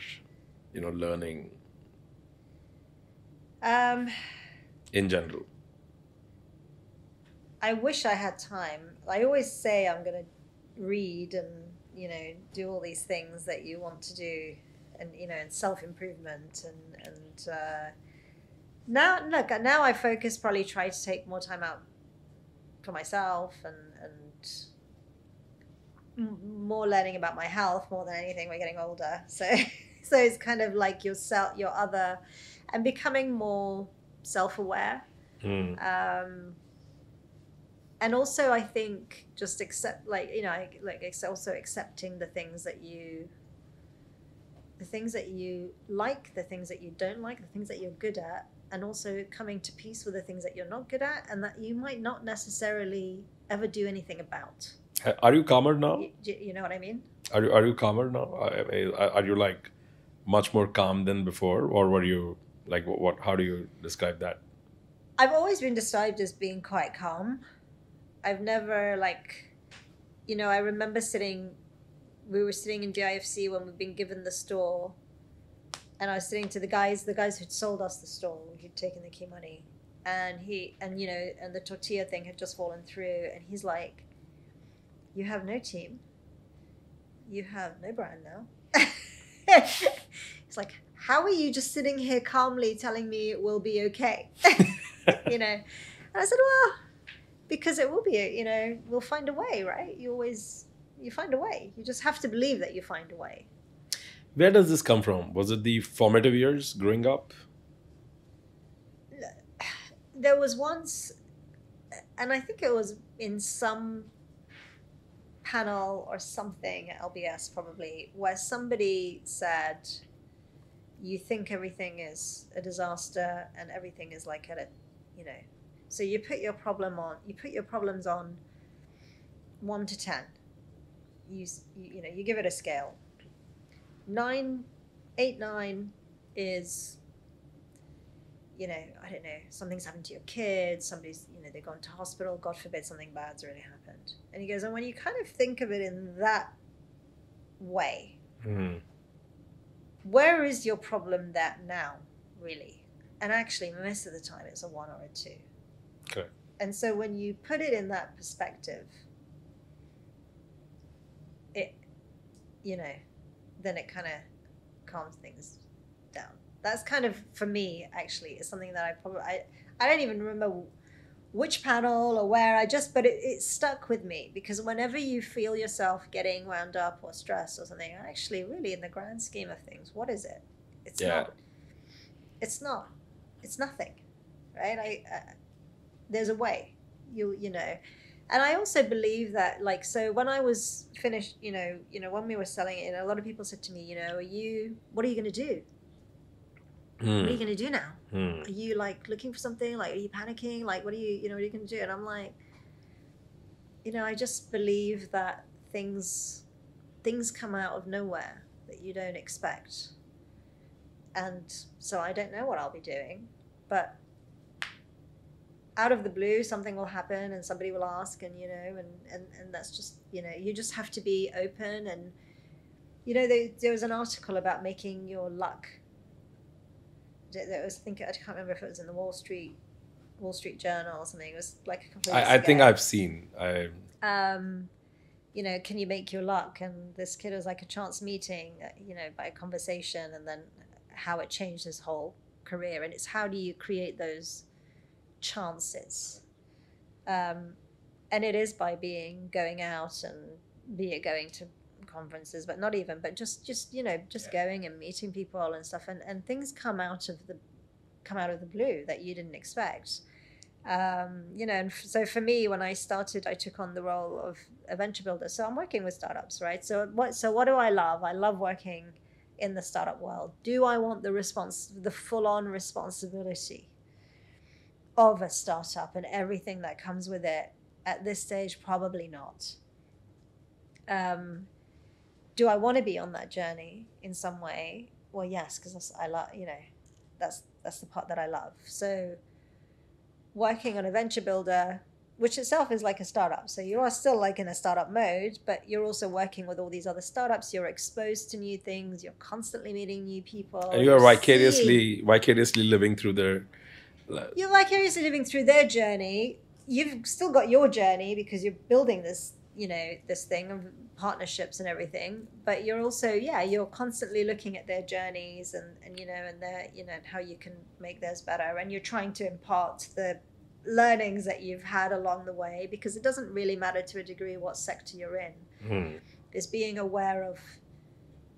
learning in general? I wish I had time. I always say I'm going to read and do all these things that you want to do, and and self-improvement and now I focus, probably try to take more time out for myself and more learning about my health more than anything. We're getting older, so it's kind of like your other, and becoming more self-aware. And also, I think just accept, it's also accepting the things that you like, the things that you don't like, the things that you're good at, and also coming to peace with the things that you're not good at and that you might not necessarily ever do anything about. Are you calmer now? You know what I mean? Are you calmer now? Are you like much more calm than before, or were you like what? How do you describe that? I've always been described as being quite calm. I've never I remember we were sitting in GIFC when we'd been given the store, and I was sitting to the guys who'd sold us the store, who'd taken the key money, and the tortilla thing had just fallen through, and he's like, "You have no team, you have no brand now." It's like, how are you just sitting here calmly telling me it will be okay? And I said, well, because it will be, we'll find a way, right? You find a way. You just have to believe that you find a way. Where does this come from? Was it the formative years growing up? There was once, and I think it was in some panel or something at LBS probably, where somebody said, you think everything is a disaster and everything is like so you put your problems on 1 to 10. You give it a scale. 8, 9 is, I don't know, something's happened to your kids, somebody's, they've gone to hospital, God forbid something bad's really happened. And he goes, and when you kind of think of it in that way, where is your problem that now, really? And actually, most of the time, it's a 1 or a 2. Okay. And so when you put it in that perspective, it, then it kind of calms things down. That's kind of, for me, actually, is something that I don't even remember which panel or where, but it stuck with me, because whenever you feel yourself getting wound up or stressed or something, actually, really, in the grand scheme of things, what is it? It's nothing, right? There's a way, and I also believe that, so when I was finished, when we were selling it, a lot of people said to me, what are you going to do? What are you going to do now? Are you looking for something? Are you panicking? What are you going to do? And I'm like, I just believe that things come out of nowhere that you don't expect. And so I don't know what I'll be doing, but out of the blue, something will happen and somebody will ask, and that's just, you just have to be open. And, there was an article about making your luck. I can't remember if it was in the Wall Street Journal or something. It was a couple of years I ago. think I've seen. Can you make your luck? And this kid was a chance meeting, by a conversation, and then how it changed his whole career. And it's how do you create those chances? And it is by going out and going to conferences, but just going and meeting people and stuff, and things come out of the blue that you didn't expect. And so for me, when I started, I took on the role of a venture builder. So I'm working with startups, right? So what do I love? I love working in the startup world. Do I want the full-on responsibility? of a startup and everything that comes with it. At this stage, probably not. Do I want to be on that journey in some way? Well, yes, because I love, that's the part that I love. So working on a venture builder, which itself is like a startup. So you are still like in a startup mode, but you're also working with all these other startups. You're exposed to new things. You're constantly meeting new people. And you're vicariously living through their... You're vicariously living through their journey. You've still got your journey because you're building this, this thing of partnerships and everything. But you're also, you're constantly looking at their journeys and their, and how you can make theirs better. And you're trying to impart the learnings that you've had along the way, because it doesn't really matter to a degree what sector you're in. Is being aware of,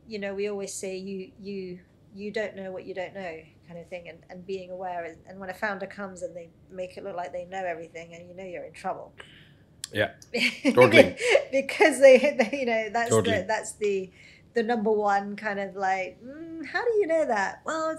we always say you don't know what you don't know, kind of thing, and being aware. And when a founder comes and they make it look like they know everything, and you're in trouble. Yeah, totally. Because they that's Totally. that's the number one kind of like, how do you know that? Well,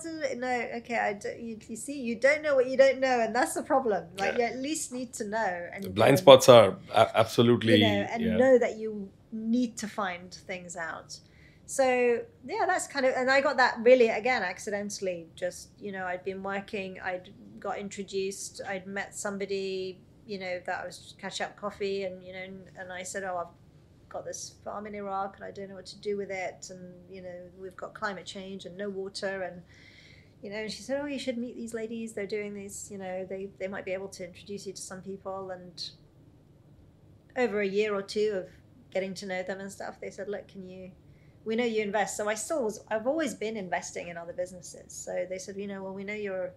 you see, you don't know what you don't know, and that's the problem. Like, you at least need to know. And the blind spots are absolutely, know that you need to find things out. So that's kind of, and I got that really, again, accidentally. Just, I'd been working, I'd got introduced, I'd met somebody, that I was catch up coffee, and and I said, I've got this farm in Iraq and I don't know what to do with it, and we've got climate change and no water, and and she said, you should meet these ladies, they're doing these, they might be able to introduce you to some people. And over a year or two of getting to know them and stuff, they said, look, we know you invest. So I've always been investing in other businesses. So they said, we know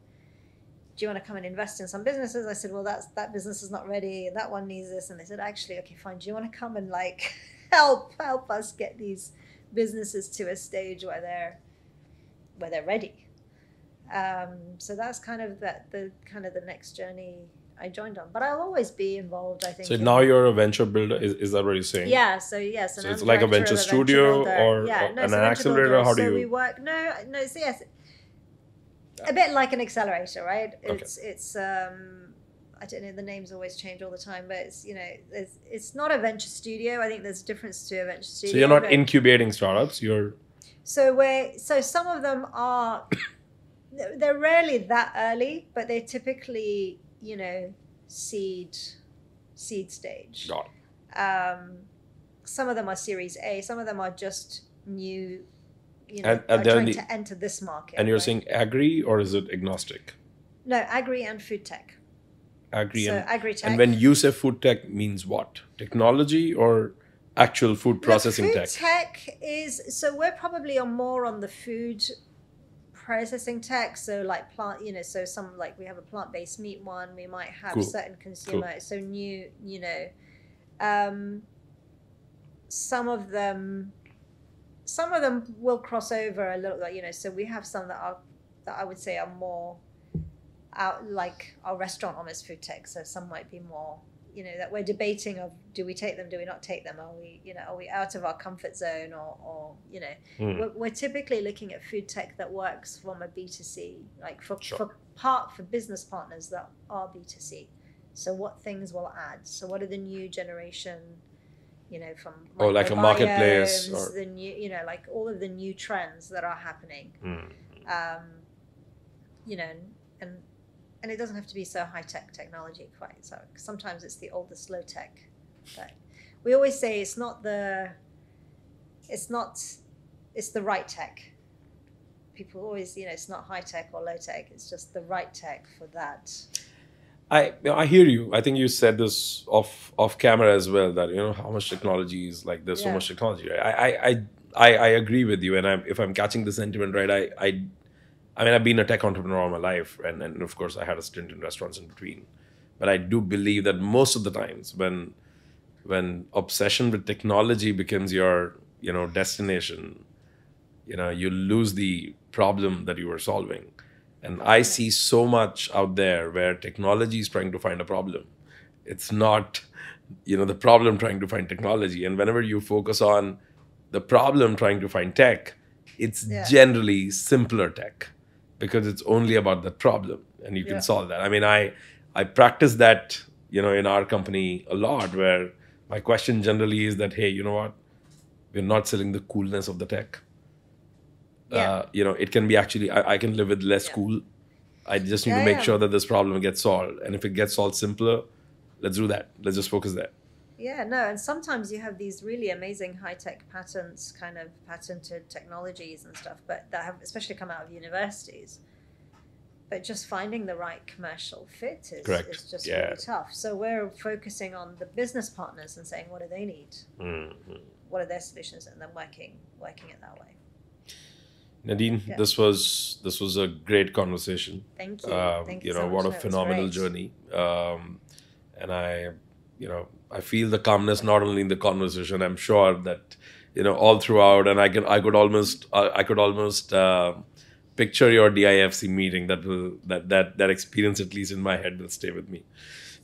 do you want to come and invest in some businesses? I said, well, that business is not ready, and that one needs this. And they said, actually, okay, fine. Do you want to come and like help us get these businesses to a stage where they're ready? So that's kind of the next journey I joined on. But I'll always be involved, I think. So now you're a venture builder, is that what you're saying? Yeah, so yes. So it's like a venture studio or an accelerator? How do you... So we work, no, so yes. A bit like an accelerator, right? It's I don't know, the names always change all the time, but it's not a venture studio. I think there's a difference to a venture studio. So you're not incubating startups, you're... So some of them are, they're rarely that early, but they're typically, seed stage. Got it. Some of them are Series A, some of them are just new, and are trying to enter this market. And you're saying agri, or is it agnostic? No, agri and food tech. Agri-tech. And when you say food tech, means what? Technology or actual food processing tech? Food tech is, so we're probably more on the food processing tech. So like plant, so some, like we have a plant-based meat one. We might have certain consumer. Cool. So new, some of them will cross over a little, so we have some that I would say are more out, like our restaurant almost food tech. So some might be more, that we're debating of, do we take them, do we not take them? Are we out of our comfort zone, or we're typically looking at food tech that works from a B2C, like for business partners that are B2C. So what things will add? So what are the new generation, from like a marketplace, or the new, like all of the new trends that are happening. And it doesn't have to be so high tech technology quite. So sometimes it's the older slow tech. But we always say it's the right tech. People always, it's not high tech or low tech. It's just the right tech for that. I hear you. I think you said this off camera as well, that how much technology is, like there's so much technology. Right? I agree with you, and if I'm catching the sentiment right, I mean, I've been a tech entrepreneur all my life, and of course I had a stint in restaurants in between. But I do believe that most of the times when obsession with technology becomes your destination, you lose the problem that you were solving. And I see so much out there where technology is trying to find a problem. It's not, the problem trying to find technology. And whenever you focus on the problem trying to find tech, it's generally simpler tech, because it's only about the problem. and you can Yeah. solve that. I mean, I practice that, in our company a lot, where my question generally is that, hey, you know what? We're not selling the coolness of the tech. Yeah. It can be actually, I can live with less Yeah. cool. I just need to Yeah, make yeah. sure that this problem gets solved. And if it gets solved simpler, let's do that. Let's just focus there. Yeah, no, and sometimes you have these really amazing high-tech patents, kind of patented technologies and stuff, but that have especially come out of universities. But just finding the right commercial fit is just really tough. So we're focusing on the business partners and saying, what do they need? Mm-hmm. What are their solutions? And then working it that way. Nadine, this was a great conversation. Thank you. Thank you so much. What a phenomenal journey. And I feel the calmness not only in the conversation. I'm sure that all throughout, and I could almost picture your DIFC meeting. That experience, at least in my head, will stay with me.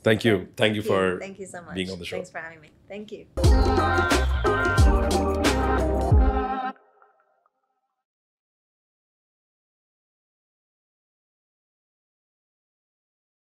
Thank you. Thank you for Thank you so much. being on the show. Thanks for having me. Thank you.